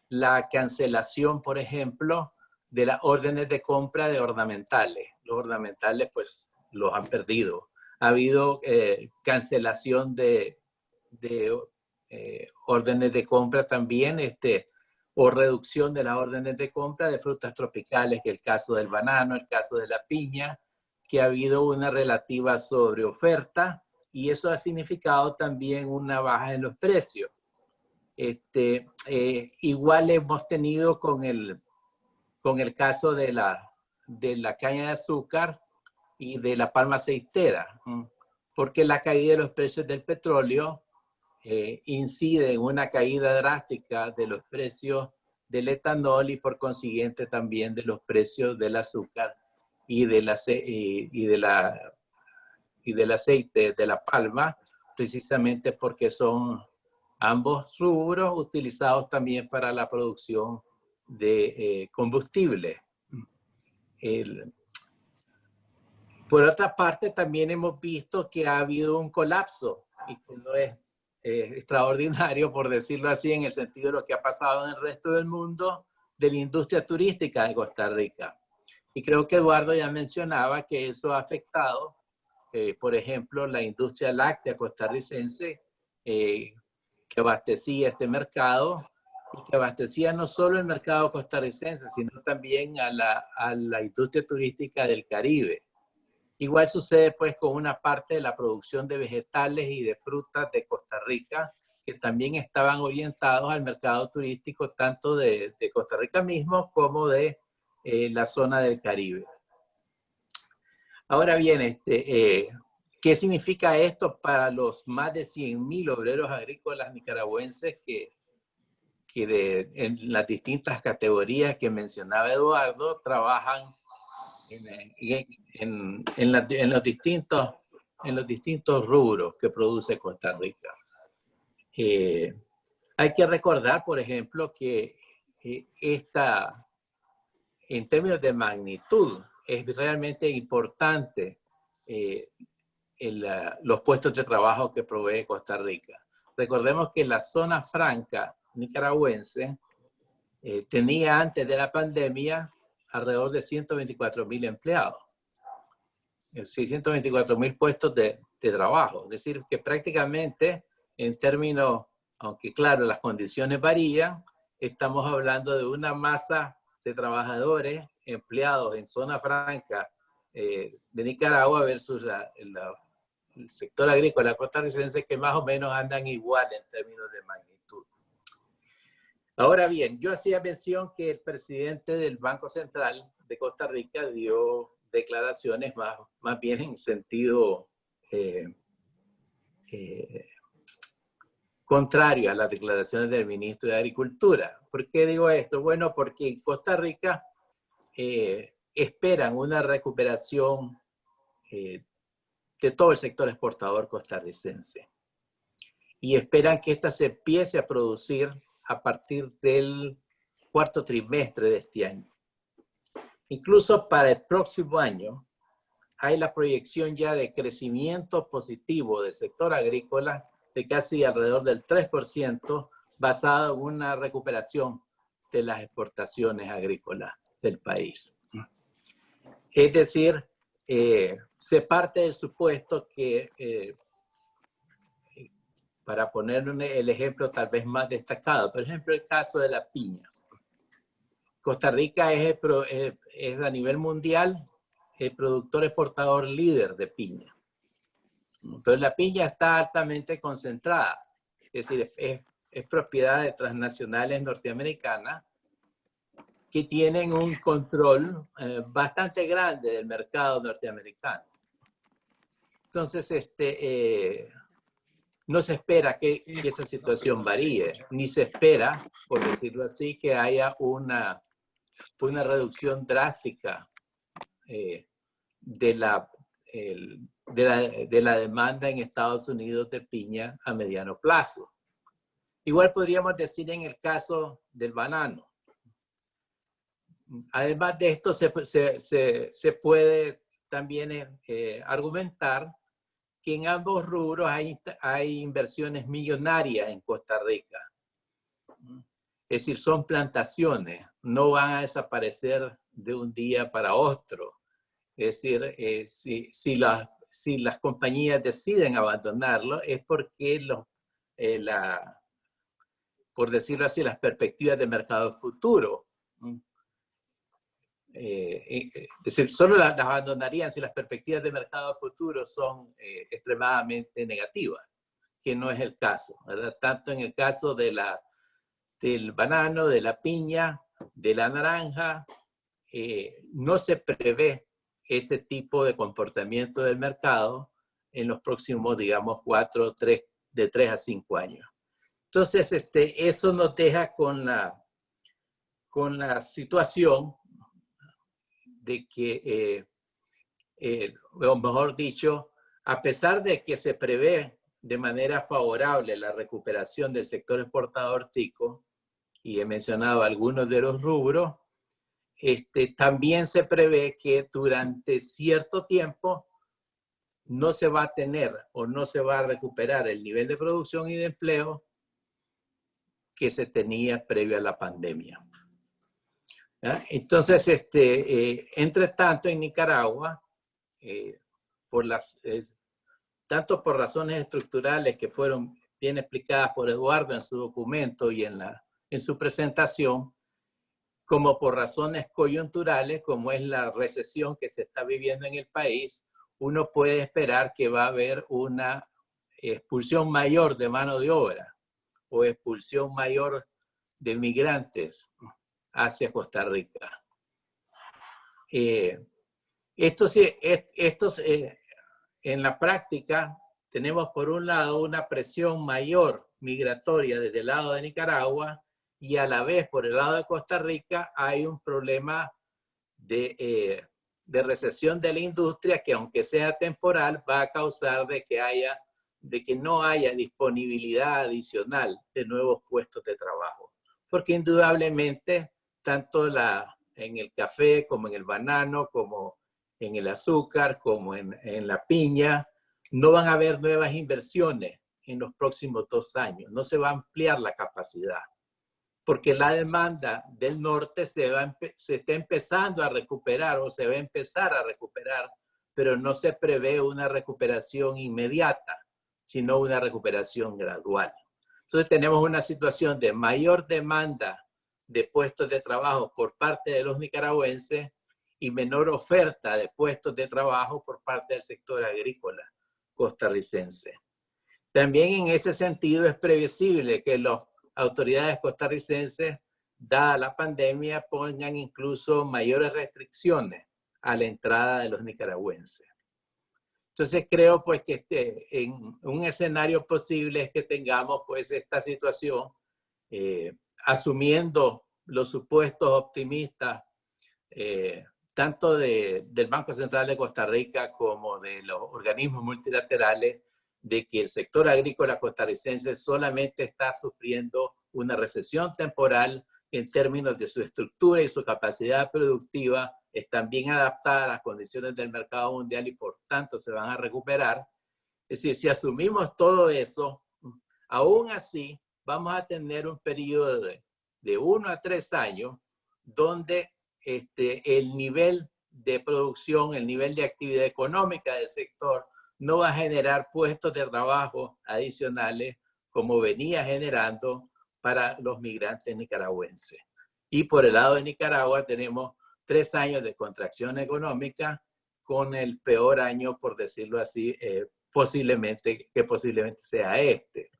la cancelación, por ejemplo, de las órdenes de compra de ornamentales. Los ornamentales, pues, los han perdido. Ha habido cancelación de órdenes de compra también, o reducción de las órdenes de compra de frutas tropicales, que es el caso del banano, el caso de la piña, que ha habido una relativa sobreoferta, y eso ha significado también una baja en los precios. Igual hemos tenido con el caso de la caña de azúcar y de la palma aceitera, porque la caída de los precios del petróleo incide en una caída drástica de los precios del etanol y por consiguiente también de los precios del azúcar y del aceite de la palma, precisamente porque son ambos rubros utilizados también para la producción de combustible. Por otra parte, también hemos visto que ha habido un colapso, y que no es extraordinario, por decirlo así, en el sentido de lo que ha pasado en el resto del mundo, de la industria turística de Costa Rica. Y creo que Eduardo ya mencionaba que eso ha afectado, por ejemplo, la industria láctea costarricense, que abastecía este mercado, y que abastecía no solo el mercado costarricense, sino también a la industria turística del Caribe. Igual sucede pues con una parte de la producción de vegetales y de frutas de Costa Rica, que también estaban orientados al mercado turístico tanto de Costa Rica mismo como de la zona del Caribe. Ahora bien, ¿qué significa esto para los más de 100.000 obreros agrícolas nicaragüenses que en las distintas categorías que mencionaba Eduardo trabajan en los distintos rubros que produce Costa Rica? Hay que recordar, por ejemplo, que en términos de magnitud, es realmente importante los puestos de trabajo que provee Costa Rica. Recordemos que la zona franca nicaragüense tenía antes de la pandemia alrededor de 124.000 empleados. 124.000 puestos de trabajo. Es decir, que prácticamente en términos, aunque claro, las condiciones varían, estamos hablando de una masa de trabajadores empleados en zona franca de Nicaragua versus el sector agrícola costarricense, que más o menos andan igual en términos de magnitud. Ahora bien, yo hacía mención que el presidente del Banco Central de Costa Rica dio declaraciones más bien en sentido contrario a las declaraciones del ministro de Agricultura. ¿Por qué digo esto? Bueno, porque en Costa Rica esperan una recuperación de todo el sector exportador costarricense. Y esperan que esta se empiece a producir a partir del cuarto trimestre de este año. Incluso para el próximo año, hay la proyección ya de crecimiento positivo del sector agrícola de casi alrededor del 3%, basado en una recuperación de las exportaciones agrícolas del país. Es decir, se parte del supuesto que, para poner el ejemplo tal vez más destacado, por ejemplo, el caso de la piña. Costa Rica es a nivel mundial el productor exportador líder de piña. Pero la piña está altamente concentrada, es decir, es propiedad de transnacionales norteamericanas que tienen un control bastante grande del mercado norteamericano. Entonces, no se espera que esa situación varíe, ni se espera, por decirlo así, que haya una reducción drástica de la demanda en Estados Unidos de piña a mediano plazo. Igual podríamos decir en el caso del banano. Además de esto, se puede también argumentar que en ambos rubros hay inversiones millonarias en Costa Rica. Es decir, son plantaciones, no van a desaparecer de un día para otro. Es decir, si las compañías deciden abandonarlo, es porque por decirlo así, las perspectivas de mercado futuro. Es decir, solo las abandonarían si las perspectivas de mercado futuro son extremadamente negativas, que no es el caso, ¿verdad? Tanto en el caso del banano, de la piña, de la naranja, no se prevé ese tipo de comportamiento del mercado en los próximos, digamos, de 3 a 5 años. Entonces, eso nos deja con la situación de que, o mejor dicho, a pesar de que se prevé de manera favorable la recuperación del sector exportador tico, y he mencionado algunos de los rubros, también se prevé que durante cierto tiempo no se va a tener o no se va a recuperar el nivel de producción y de empleo que se tenía previo a la pandemia. ¿Ya? Entonces, entre tanto, en Nicaragua, tanto por razones estructurales que fueron bien explicadas por Eduardo en su documento y en su presentación, como por razones coyunturales, como es la recesión que se está viviendo en el país, uno puede esperar que va a haber una expulsión mayor de mano de obra o expulsión mayor de migrantes hacia Costa Rica. En la práctica tenemos por un lado una presión mayor migratoria desde el lado de Nicaragua y a la vez por el lado de Costa Rica hay un problema de recesión de la industria que, aunque sea temporal, va a causar de que no haya disponibilidad adicional de nuevos puestos de trabajo. Porque indudablemente, tanto en el café, como en el banano, como en el azúcar, como en la piña, no van a haber nuevas inversiones en los próximos 2 años. No se va a ampliar la capacidad. Porque la demanda del norte se está empezando a recuperar o se va a empezar a recuperar, pero no se prevé una recuperación inmediata, sino una recuperación gradual. Entonces tenemos una situación de mayor demanda de puestos de trabajo por parte de los nicaragüenses y menor oferta de puestos de trabajo por parte del sector agrícola costarricense. También en ese sentido es previsible que las autoridades costarricenses, dada la pandemia, pongan incluso mayores restricciones a la entrada de los nicaragüenses. Entonces creo pues que en un escenario posible es que tengamos pues esta situación, asumiendo los supuestos optimistas, tanto del Banco Central de Costa Rica como de los organismos multilaterales, de que el sector agrícola costarricense solamente está sufriendo una recesión temporal en términos de su estructura y su capacidad productiva están bien adaptadas a las condiciones del mercado mundial y por tanto se van a recuperar. Es decir, si asumimos todo eso, aún así vamos a tener un periodo de 1 a 3 años donde el nivel de producción, el nivel de actividad económica del sector no va a generar puestos de trabajo adicionales como venía generando para los migrantes nicaragüenses. Y por el lado de Nicaragua tenemos 3 años de contracción económica con el peor año, por decirlo así, posiblemente sea este.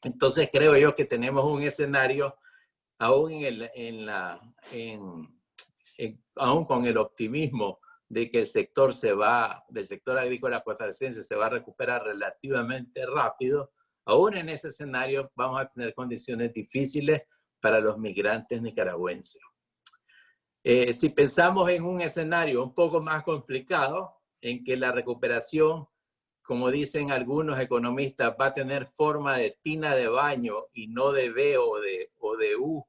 Entonces creo yo que tenemos un escenario, aún, aún con el optimismo de que el sector del sector agrícola costarricense se va a recuperar relativamente rápido, aún en ese escenario vamos a tener condiciones difíciles para los migrantes nicaragüenses. Si pensamos en un escenario un poco más complicado, en que la recuperación, como dicen algunos economistas, va a tener forma de tina de baño y no de B o de U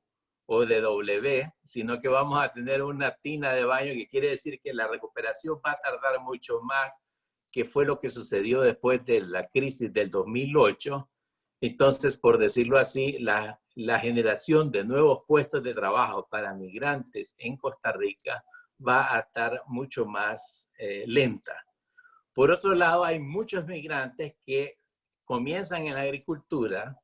o de W, sino que vamos a tener una tina de baño, que quiere decir que la recuperación va a tardar mucho más, que fue lo que sucedió después de la crisis del 2008. Entonces, por decirlo así, la generación de nuevos puestos de trabajo para migrantes en Costa Rica va a estar mucho más lenta. Por otro lado, hay muchos migrantes que comienzan en la agricultura,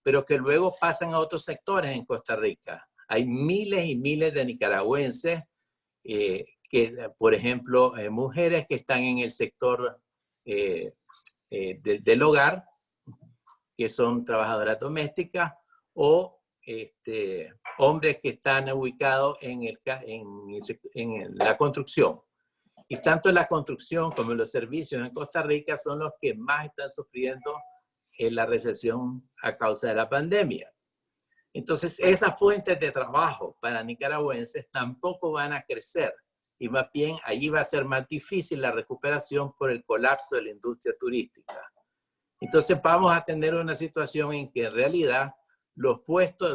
pero que luego pasan a otros sectores en Costa Rica. Hay miles y miles de nicaragüenses, por ejemplo, mujeres que están en el sector del hogar, que son trabajadoras domésticas, o hombres que están ubicados en la construcción. Y tanto la construcción como los servicios en Costa Rica son los que más están sufriendo la recesión a causa de la pandemia. Entonces, esas fuentes de trabajo para nicaragüenses tampoco van a crecer. Y más bien, allí va a ser más difícil la recuperación por el colapso de la industria turística. Entonces, vamos a tener una situación en que en realidad los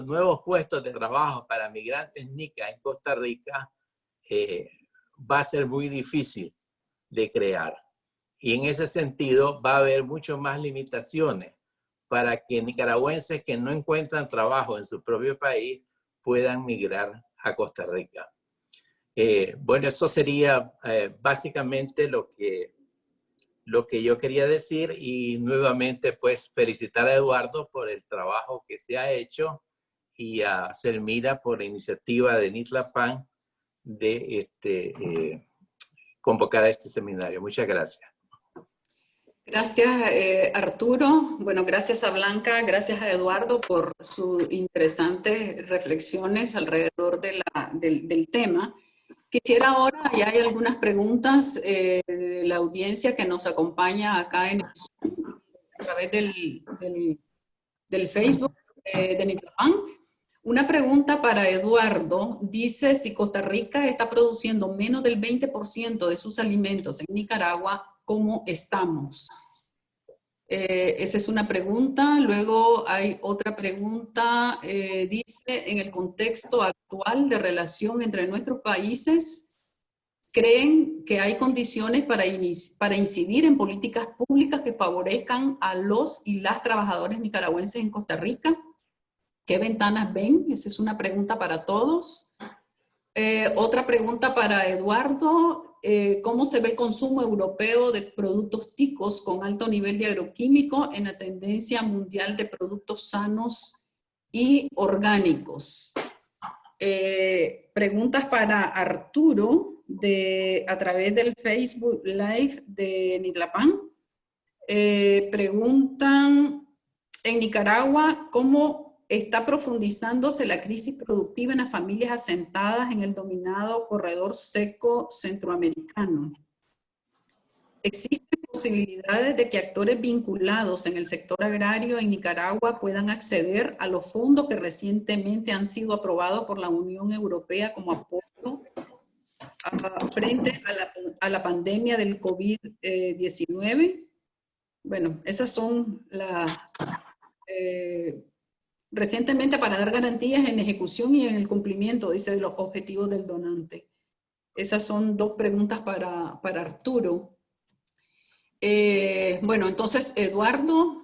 nuevos puestos de trabajo para migrantes nica en Costa Rica va a ser muy difícil de crear. Y en ese sentido va a haber mucho más limitaciones para que nicaragüenses que no encuentran trabajo en su propio país puedan migrar a Costa Rica. Bueno, eso sería básicamente lo que yo quería decir, y nuevamente pues felicitar a Eduardo por el trabajo que se ha hecho y a Selmira por la iniciativa de Nitlapan de convocar a este seminario. Muchas gracias. Gracias, Arturo. Bueno, gracias a Blanca, gracias a Eduardo por sus interesantes reflexiones alrededor del tema. Quisiera ahora, ya hay algunas preguntas de la audiencia que nos acompaña acá en el Zoom, a través del Facebook de Nitlapan. Una pregunta para Eduardo. Dice, si Costa Rica está produciendo menos del 20% de sus alimentos en Nicaragua, ¿cómo estamos? Esa es una pregunta. Luego hay otra pregunta. Dice, en el contexto actual de relación entre nuestros países, ¿creen que hay condiciones para incidir en políticas públicas que favorezcan a los y las trabajadores nicaragüenses en Costa Rica? ¿Qué ventanas ven? Esa es una pregunta para todos. Otra pregunta para Eduardo. ¿Cómo se ve el consumo europeo de productos ticos con alto nivel de agroquímico en la tendencia mundial de productos sanos y orgánicos? Preguntas para Arturo a través del Facebook Live de Nitlapan. Preguntan, en Nicaragua, ¿cómo está profundizándose la crisis productiva en las familias asentadas en el dominado corredor seco centroamericano? ¿Existen posibilidades de que actores vinculados en el sector agrario en Nicaragua puedan acceder a los fondos que recientemente han sido aprobados por la Unión Europea como apoyo frente a la pandemia del COVID-19? Bueno, esas son las... recientemente para dar garantías en ejecución y en el cumplimiento, dice, de los objetivos del donante. Esas son dos preguntas para Arturo. Bueno, entonces, Eduardo,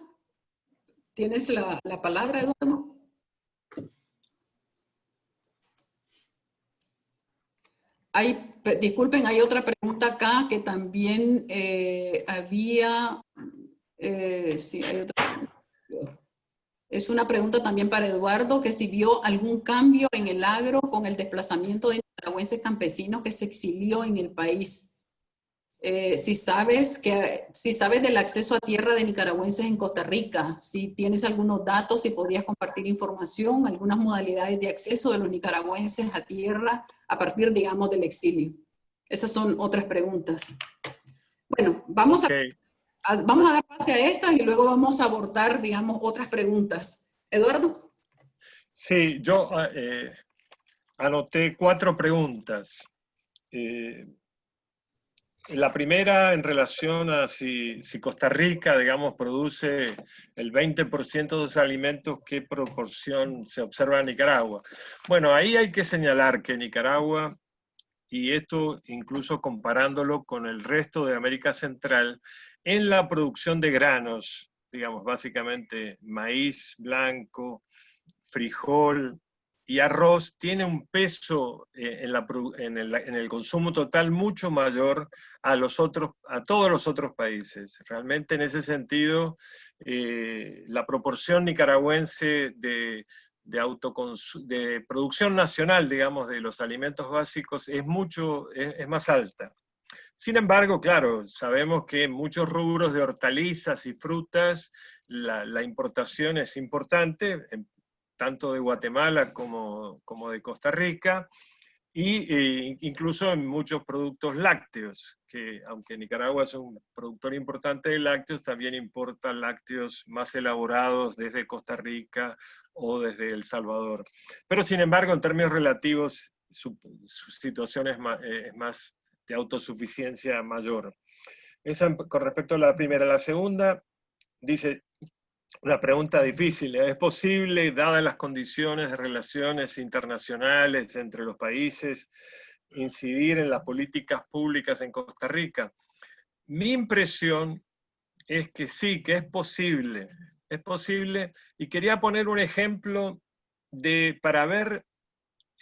¿tienes la palabra, Eduardo? Disculpen, hay otra pregunta acá que también había... sí, hay otra. Es una pregunta también para Eduardo, que si vio algún cambio en el agro con el desplazamiento de nicaragüenses campesinos que se exilió en el país. Si sabes del acceso a tierra de nicaragüenses en Costa Rica, si tienes algunos datos, si podías compartir información, algunas modalidades de acceso de los nicaragüenses a tierra a partir, digamos, del exilio. Esas son otras preguntas. Bueno, vamos a dar pase a estas y luego vamos a abordar, digamos, otras preguntas. Eduardo. Sí, yo anoté 4 preguntas. La primera en relación a si Costa Rica, digamos, produce el 20% de los alimentos, ¿qué proporción se observa en Nicaragua? Bueno, ahí hay que señalar que Nicaragua, y esto incluso comparándolo con el resto de América Central, en la producción de granos, digamos, básicamente maíz blanco, frijol y arroz, tiene un peso en el consumo total mucho mayor a todos los otros países. Realmente en ese sentido, la proporción nicaragüense de producción nacional, digamos, de los alimentos básicos es más alta. Sin embargo, claro, sabemos que en muchos rubros de hortalizas y frutas la importación es importante, tanto de Guatemala como de Costa Rica, e incluso en muchos productos lácteos, que aunque Nicaragua es un productor importante de lácteos, también importa lácteos más elaborados desde Costa Rica o desde El Salvador. Pero sin embargo, en términos relativos, su situación es más de autosuficiencia mayor. Esa con respecto a la primera. La segunda dice, una pregunta difícil, ¿es posible, dadas las condiciones de relaciones internacionales entre los países, incidir en las políticas públicas en Costa Rica? Mi impresión es que sí, que es posible, y quería poner un ejemplo para ver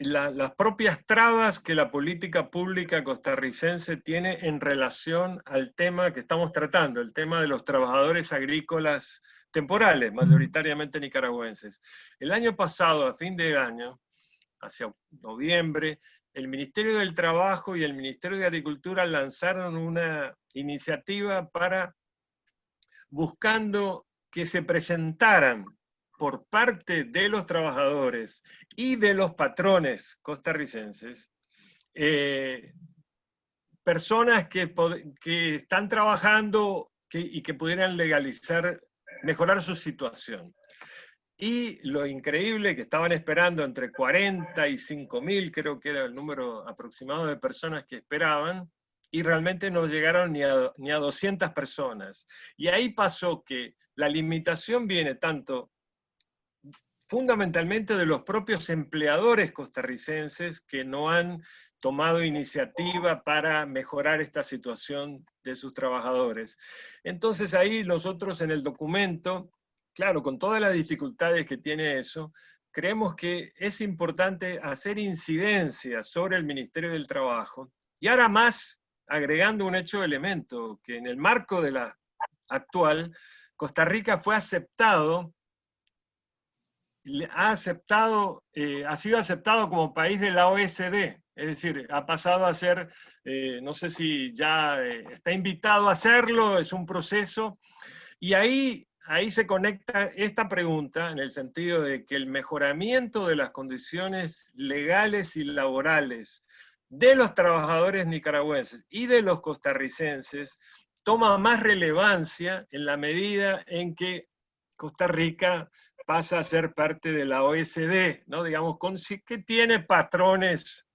las propias trabas que la política pública costarricense tiene en relación al tema que estamos tratando, el tema de los trabajadores agrícolas temporales, mayoritariamente nicaragüenses. El año pasado, a fin de año, hacia noviembre, el Ministerio del Trabajo y el Ministerio de Agricultura lanzaron una iniciativa buscando que se presentaran por parte de los trabajadores y de los patrones costarricenses, personas que están trabajando y que pudieran mejorar su situación. Y lo increíble que estaban esperando entre 45.000, creo que era el número aproximado de personas que esperaban, y realmente no llegaron ni a 200 personas. Y ahí pasó que la limitación viene tanto fundamentalmente de los propios empleadores costarricenses que no han tomado iniciativa para mejorar esta situación de sus trabajadores. Entonces ahí nosotros en el documento, claro, con todas las dificultades que tiene eso, creemos que es importante hacer incidencia sobre el Ministerio del Trabajo, y ahora más agregando un hecho de elemento, que en el marco de la actual, Costa Rica fue aceptado, ha sido aceptado como país de la OSD, es decir, ha pasado a ser, no sé si ya está invitado a hacerlo, es un proceso, y ahí se conecta esta pregunta en el sentido de que el mejoramiento de las condiciones legales y laborales de los trabajadores nicaragüenses y de los costarricenses toma más relevancia en la medida en que Costa Rica pasa a ser parte de la OSD, ¿no? Digamos, que tiene patrones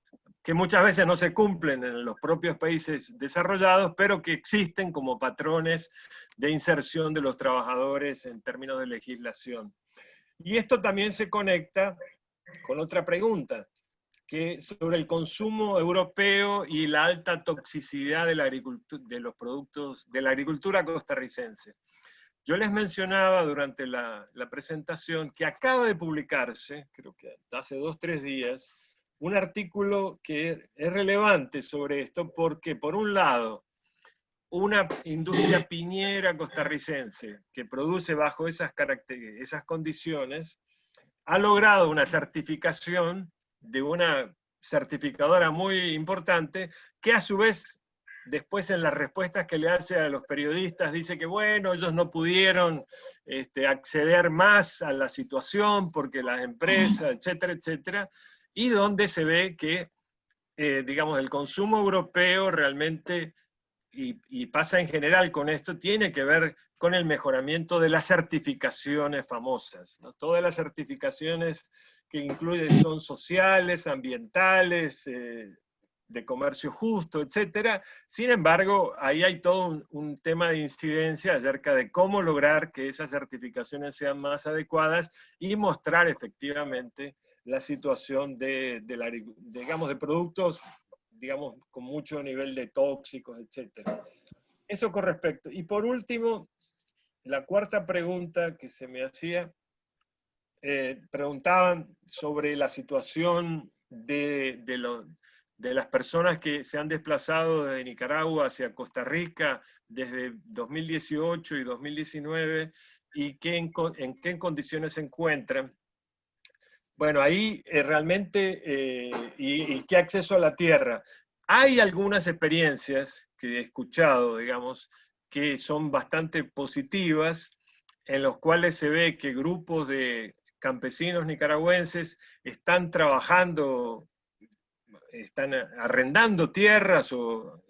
que muchas veces no se cumplen en los propios países desarrollados, pero que existen como patrones de inserción de los trabajadores en términos de legislación. Y esto también se conecta con otra pregunta. sobre el consumo europeo y la alta toxicidad de los productos de la agricultura costarricense. Yo les mencionaba durante la presentación que acaba de publicarse, creo que hace 2 o 3 días, un artículo que es relevante sobre esto porque, por un lado, una industria piñera costarricense que produce bajo esas condiciones ha logrado una certificación de una certificadora muy importante que a su vez después en las respuestas que le hace a los periodistas dice que bueno, ellos no pudieron acceder más a la situación porque las empresas, etcétera, etcétera, y donde se ve que, digamos, el consumo europeo realmente, y pasa en general con esto, tiene que ver con el mejoramiento de las certificaciones famosas, ¿no? Todas las certificaciones que incluyen son sociales, ambientales, de comercio justo, etcétera. Sin embargo, ahí hay todo un tema de incidencia acerca de cómo lograr que esas certificaciones sean más adecuadas y mostrar efectivamente la situación digamos, de productos, digamos, con mucho nivel de tóxicos, etcétera. Eso con respecto. Y por último, la cuarta pregunta que se me hacía, preguntaban sobre la situación de las personas que se han desplazado de Nicaragua hacia Costa Rica desde 2018 y 2019 y en qué condiciones se encuentran. Bueno, ahí realmente, y qué acceso a la tierra. Hay algunas experiencias que he escuchado, digamos, que son bastante positivas, en los cuales se ve que grupos de campesinos nicaragüenses están trabajando, están arrendando tierras o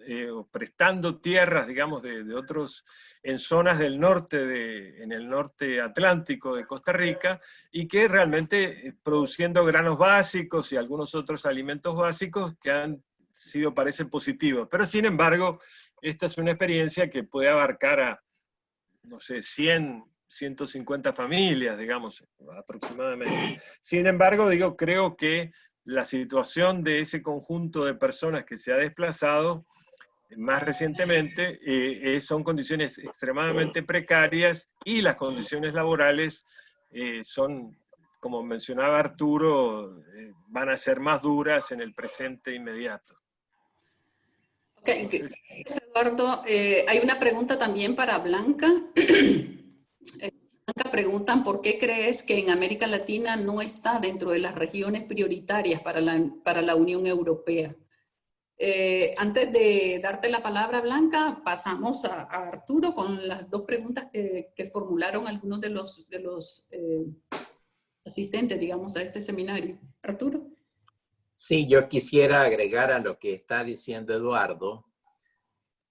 prestando tierras, digamos, de otros, en zonas del norte, en el norte atlántico de Costa Rica, y que realmente produciendo granos básicos y algunos otros alimentos básicos que han sido, parece, positivos. Pero sin embargo, esta es una experiencia que puede abarcar a, no sé, 100, 150 familias, digamos, aproximadamente. Sin embargo, digo, creo que la situación de ese conjunto de personas que se ha desplazado más recientemente son condiciones extremadamente precarias y las condiciones laborales son, como mencionaba Arturo, van a ser más duras en el presente inmediato. Ok, gracias, Eduardo. Hay una pregunta también para Blanca. Blanca preguntan, ¿por qué crees que en América Latina no está dentro de las regiones prioritarias para la Unión Europea? Antes de darte la palabra, Blanca, pasamos a Arturo con las 2 preguntas que formularon algunos de los asistentes, digamos, a este seminario. Arturo. Sí, yo quisiera agregar a lo que está diciendo Eduardo,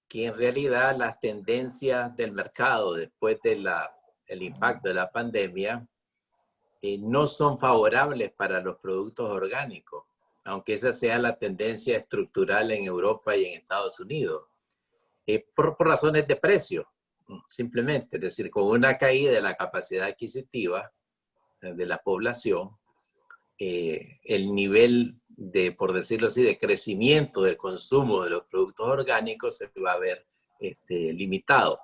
que en realidad las tendencias del mercado después del impacto de la pandemia no son favorables para los productos orgánicos, aunque esa sea la tendencia estructural en Europa y en Estados Unidos, por razones de precio, simplemente. Es decir, con una caída de la capacidad adquisitiva de la población, el nivel de, por decirlo así, de crecimiento del consumo de los productos orgánicos se va a ver limitado.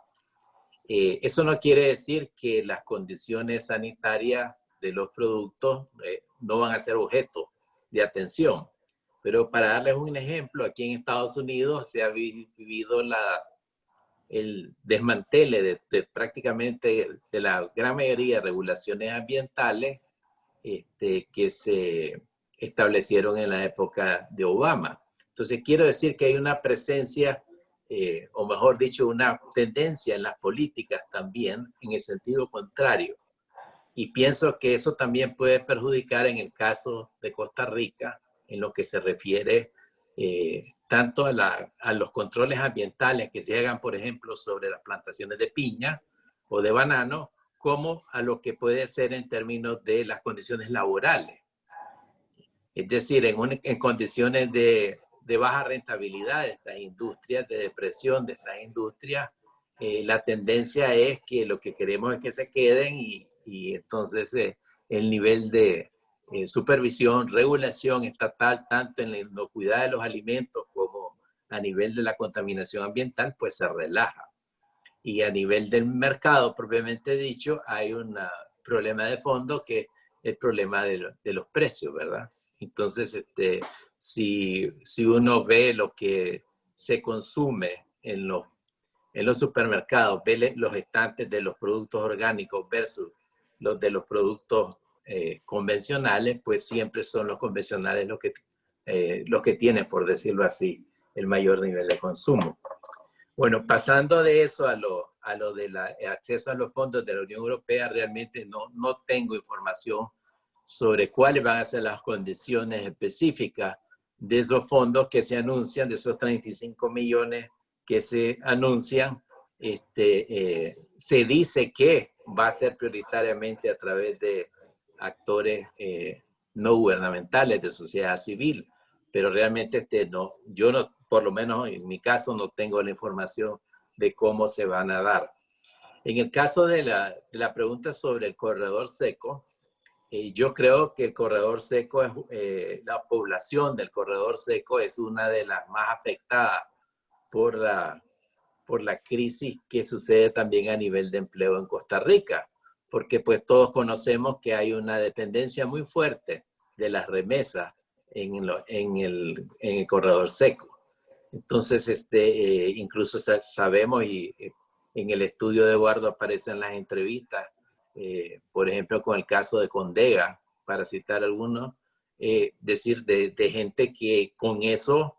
Eso no quiere decir que las condiciones sanitarias de los productos no van a ser objeto de atención. Pero para darles un ejemplo, aquí en Estados Unidos se ha vivido el desmantele de prácticamente de la gran mayoría de regulaciones ambientales que se establecieron en la época de Obama. Entonces quiero decir que hay una presencia, o mejor dicho, una tendencia en las políticas también en el sentido contrario. Y pienso que eso también puede perjudicar en el caso de Costa Rica, en lo que se refiere tanto a los controles ambientales que se hagan, por ejemplo, sobre las plantaciones de piña o de banano, como a lo que puede ser en términos de las condiciones laborales. Es decir, en condiciones de baja rentabilidad de estas industrias, de depresión de estas industrias, la tendencia es que lo que queremos es que se queden y entonces el nivel de supervisión, regulación estatal, tanto en la inocuidad de los alimentos como a nivel de la contaminación ambiental, pues se relaja. Y a nivel del mercado, propiamente dicho, hay un problema de fondo que es el problema de los precios, ¿verdad? Entonces, si uno ve lo que se consume en los supermercados, ve los estantes de los productos orgánicos versus los de los productos convencionales, pues siempre son los convencionales los que tienen, por decirlo así, el mayor nivel de consumo. Bueno, pasando de eso a lo del acceso a los fondos de la Unión Europea, realmente no tengo información sobre cuáles van a ser las condiciones específicas de esos fondos que se anuncian, de esos 35 millones que se anuncian. Se dice que va a ser prioritariamente a través de actores no gubernamentales, de sociedad civil, pero realmente yo no, por lo menos en mi caso, no tengo la información de cómo se van a dar. En el caso de la pregunta sobre el corredor seco, yo creo que el corredor seco, la población del corredor seco es una de las más afectadas por la crisis que sucede también a nivel de empleo en Costa Rica, porque pues todos conocemos que hay una dependencia muy fuerte de las remesas en el corredor seco. Entonces, incluso sabemos, y en el estudio de Eduardo aparecen las entrevistas, por ejemplo, con el caso de Condega, para citar algunos, decir de gente que con eso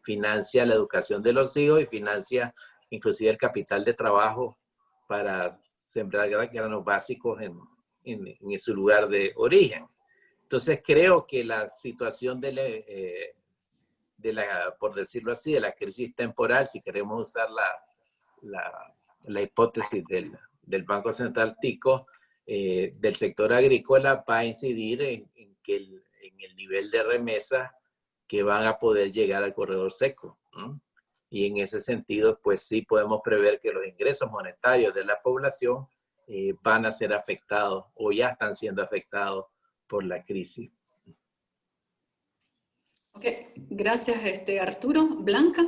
financia la educación de los hijos y financia inclusive el capital de trabajo para sembrar granos básicos en su lugar de origen. Entonces creo que la situación por decirlo así, de la crisis temporal, si queremos usar la hipótesis del Banco Central Tico, del sector agrícola, va a incidir en el nivel de remesa que van a poder llegar al corredor seco. Y en ese sentido, pues sí podemos prever que los ingresos monetarios de la población van a ser afectados o ya están siendo afectados por la crisis. Ok, gracias Arturo. Blanca.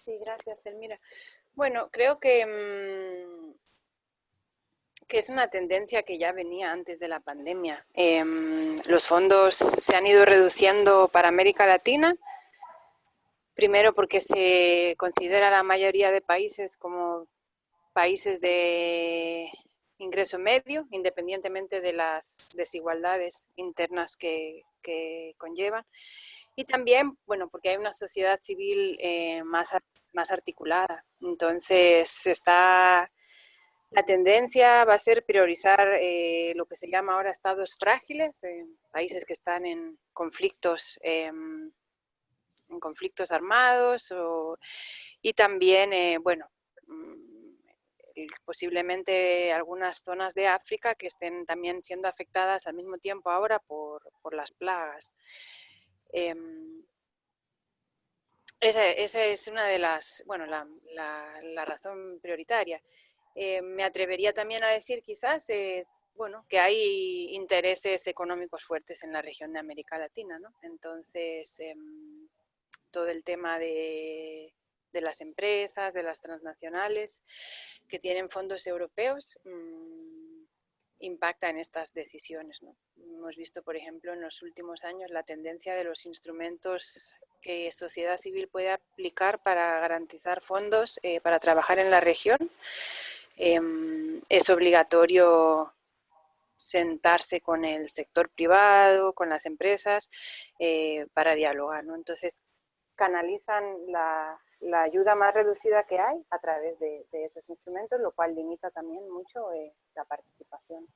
Sí, gracias, Elmira. Bueno, creo que es una tendencia que ya venía antes de la pandemia. Los fondos se han ido reduciendo para América Latina, primero porque se considera la mayoría de países como países de ingreso medio, independientemente de las desigualdades internas que conllevan. Y también, bueno, porque hay una sociedad civil más articulada. Entonces, la tendencia va a ser priorizar lo que se llama ahora estados frágiles, países que están en conflictos armados, y también, bueno, posiblemente algunas zonas de África que estén también siendo afectadas al mismo tiempo ahora por las plagas. Esa es una de las, bueno, la razón prioritaria. Me atrevería también a decir quizás, bueno, que hay intereses económicos fuertes en la región de América Latina, ¿no? Entonces, todo el tema de las empresas, de las transnacionales que tienen fondos europeos, impacta en estas decisiones, ¿no? Hemos visto, por ejemplo, en los últimos años la tendencia de los instrumentos que sociedad civil puede aplicar para garantizar fondos para trabajar en la región. Es obligatorio sentarse con el sector privado, con las empresas, para dialogar, ¿no? Entonces, canalizan la ayuda más reducida que hay a través de esos instrumentos, lo cual limita también mucho la participación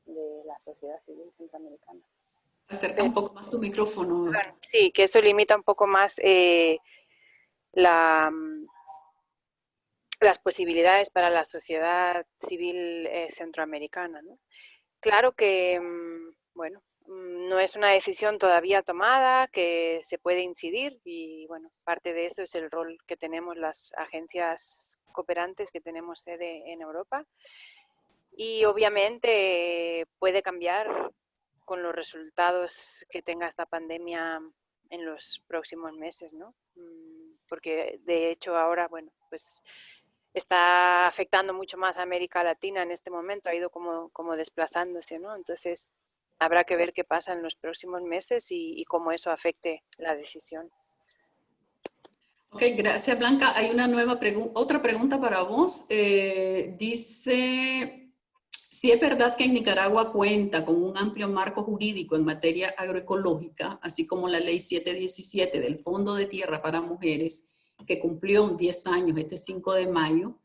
de la sociedad civil centroamericana. Acerca un poco más tu micrófono. Bueno, sí, que eso limita un poco más las posibilidades para la sociedad civil centroamericana, ¿no? Claro que, bueno, no es una decisión todavía tomada, que se puede incidir y, bueno, parte de eso es el rol que tenemos las agencias cooperantes que tenemos sede en Europa. Y obviamente puede cambiar con los resultados que tenga esta pandemia en los próximos meses, ¿no? Porque de hecho ahora, bueno, pues está afectando mucho más a América Latina en este momento, ha ido como desplazándose, ¿no? Entonces habrá que ver qué pasa en los próximos meses y cómo eso afecte la decisión. Ok, gracias Blanca. Hay una nueva otra pregunta para vos. Dice, si es verdad que en Nicaragua cuenta con un amplio marco jurídico en materia agroecológica, así como la Ley 717 del Fondo de Tierra para Mujeres, que cumplió 10 años este 5 de mayo,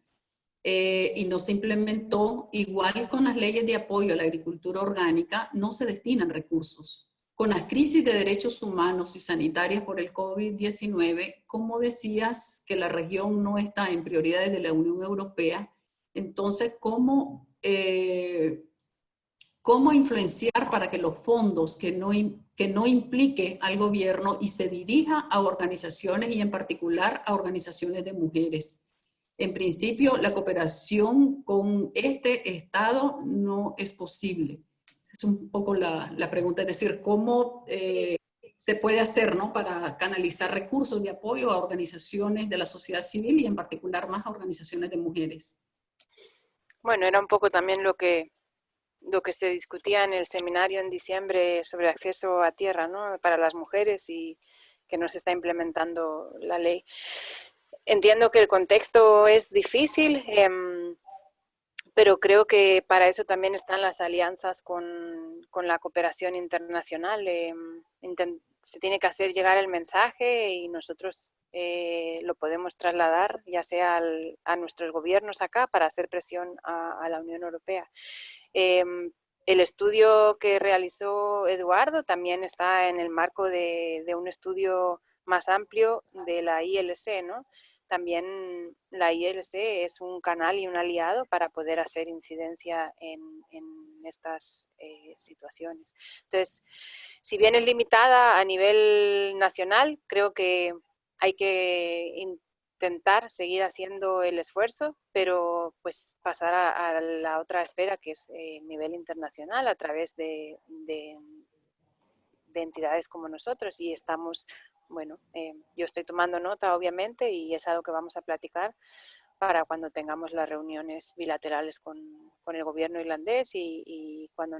y no se implementó, igual con las leyes de apoyo a la agricultura orgánica, no se destinan recursos. Con las crisis de derechos humanos y sanitarias por el COVID-19, como decías que la región no está en prioridades de la Unión Europea, entonces, ¿cómo influenciar para que los fondos que no implique al gobierno y se dirija a organizaciones y en particular a organizaciones de mujeres? En principio, la cooperación con este Estado no es posible. Es un poco la pregunta, es decir, ¿cómo se puede hacer, ¿no?, para canalizar recursos de apoyo a organizaciones de la sociedad civil y en particular más a organizaciones de mujeres? Bueno, era un poco también lo que se discutía en el seminario en diciembre sobre acceso a tierra, ¿no?, para las mujeres y que no se está implementando la ley. Entiendo que el contexto es difícil, pero creo que para eso también están las alianzas con la cooperación internacional. Se tiene que hacer llegar el mensaje y nosotros lo podemos trasladar ya sea a nuestros gobiernos acá para hacer presión a la Unión Europea. El estudio que realizó Eduardo también está en el marco de un estudio más amplio de la ILC, ¿no? También la ILC es un canal y un aliado para poder hacer incidencia en estas situaciones. Entonces, si bien es limitada a nivel nacional, creo que hay que intentar seguir haciendo el esfuerzo, pero pues pasar a la otra esfera que es nivel internacional a través de entidades como nosotros, y estamos, bueno, yo estoy tomando nota obviamente y es algo que vamos a platicar para cuando tengamos las reuniones bilaterales con el gobierno irlandés y cuando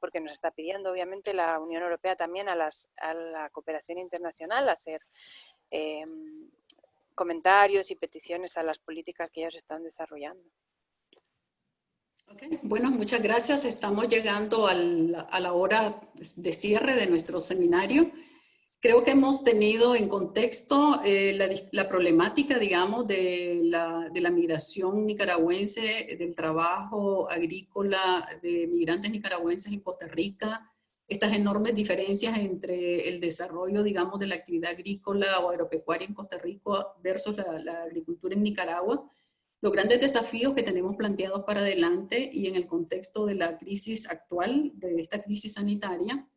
porque nos está pidiendo obviamente la Unión Europea también a la cooperación internacional hacer comentarios y peticiones a las políticas que ellos están desarrollando. Okay. Bueno, muchas gracias. Estamos llegando a la hora de cierre de nuestro seminario. Creo que hemos tenido en contexto la problemática, digamos, de la migración nicaragüense, del trabajo agrícola de migrantes nicaragüenses en Costa Rica, estas enormes diferencias entre el desarrollo, digamos, de la actividad agrícola o agropecuaria en Costa Rica versus la agricultura en Nicaragua, los grandes desafíos que tenemos planteados para adelante y en el contexto de la crisis actual, de esta crisis sanitaria,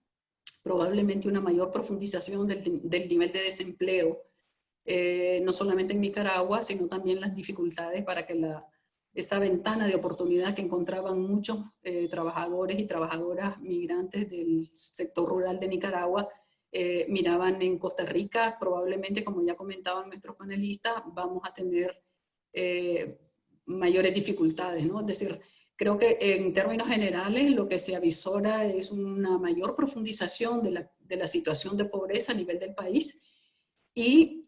probablemente una mayor profundización del nivel de desempleo, no solamente en Nicaragua, sino también las dificultades para que esa ventana de oportunidad que encontraban muchos trabajadores y trabajadoras migrantes del sector rural de Nicaragua, miraban en Costa Rica. Probablemente, como ya comentaban nuestros panelistas, vamos a tener mayores dificultades, ¿no? Es decir, creo que en términos generales lo que se avisora es una mayor profundización de la situación de pobreza a nivel del país y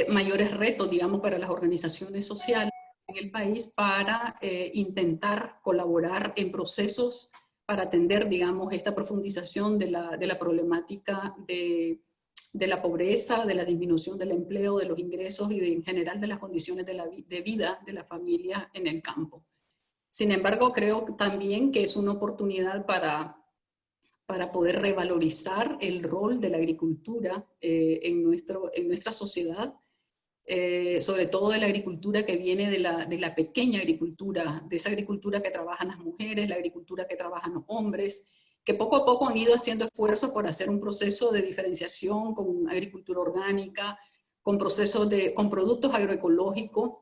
mayores retos, digamos, para las organizaciones sociales en el país para intentar colaborar en procesos para atender, digamos, esta profundización de la problemática de la pobreza, de la disminución del empleo, de los ingresos y en general de las condiciones de vida de la familia en el campo. Sin embargo, creo también que es una oportunidad para poder revalorizar el rol de la agricultura en nuestra sociedad, sobre todo de la agricultura que viene de la pequeña agricultura, de esa agricultura que trabajan las mujeres, la agricultura que trabajan los hombres, que poco a poco han ido haciendo esfuerzos por hacer un proceso de diferenciación con agricultura orgánica, con productos agroecológicos,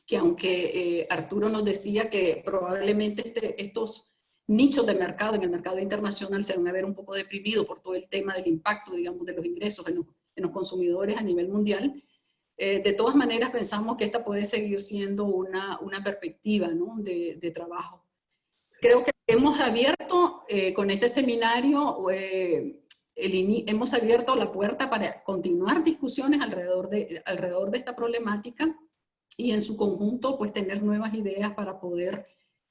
que aunque Arturo nos decía que probablemente estos nichos de mercado en el mercado internacional se van a ver un poco deprimidos por todo el tema del impacto, digamos, de los ingresos en los consumidores a nivel mundial. De todas maneras, pensamos que esta puede seguir siendo una perspectiva, ¿no?, de trabajo. Creo que hemos abierto con este seminario, hemos abierto la puerta para continuar discusiones alrededor de esta problemática y en su conjunto pues tener nuevas ideas para poder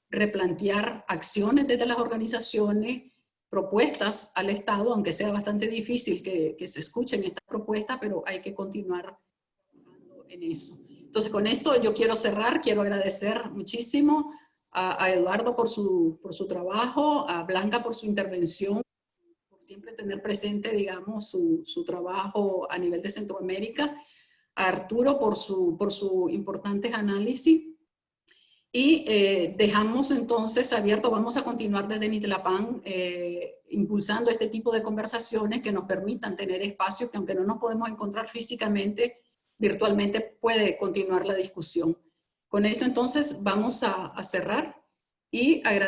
replantear acciones desde las organizaciones, propuestas al Estado, aunque sea bastante difícil que se escuchen estas propuestas, pero hay que continuar en eso. Entonces con esto yo quiero cerrar, quiero agradecer muchísimo a Eduardo por su trabajo, a Blanca por su intervención, por siempre tener presente, digamos, su trabajo a nivel de Centroamérica, a Arturo por su importantes análisis. Y dejamos entonces abierto, vamos a continuar desde Nitlapán impulsando este tipo de conversaciones que nos permitan tener espacios que aunque no nos podemos encontrar físicamente, virtualmente puede continuar la discusión. Con esto entonces vamos a cerrar y agradecer.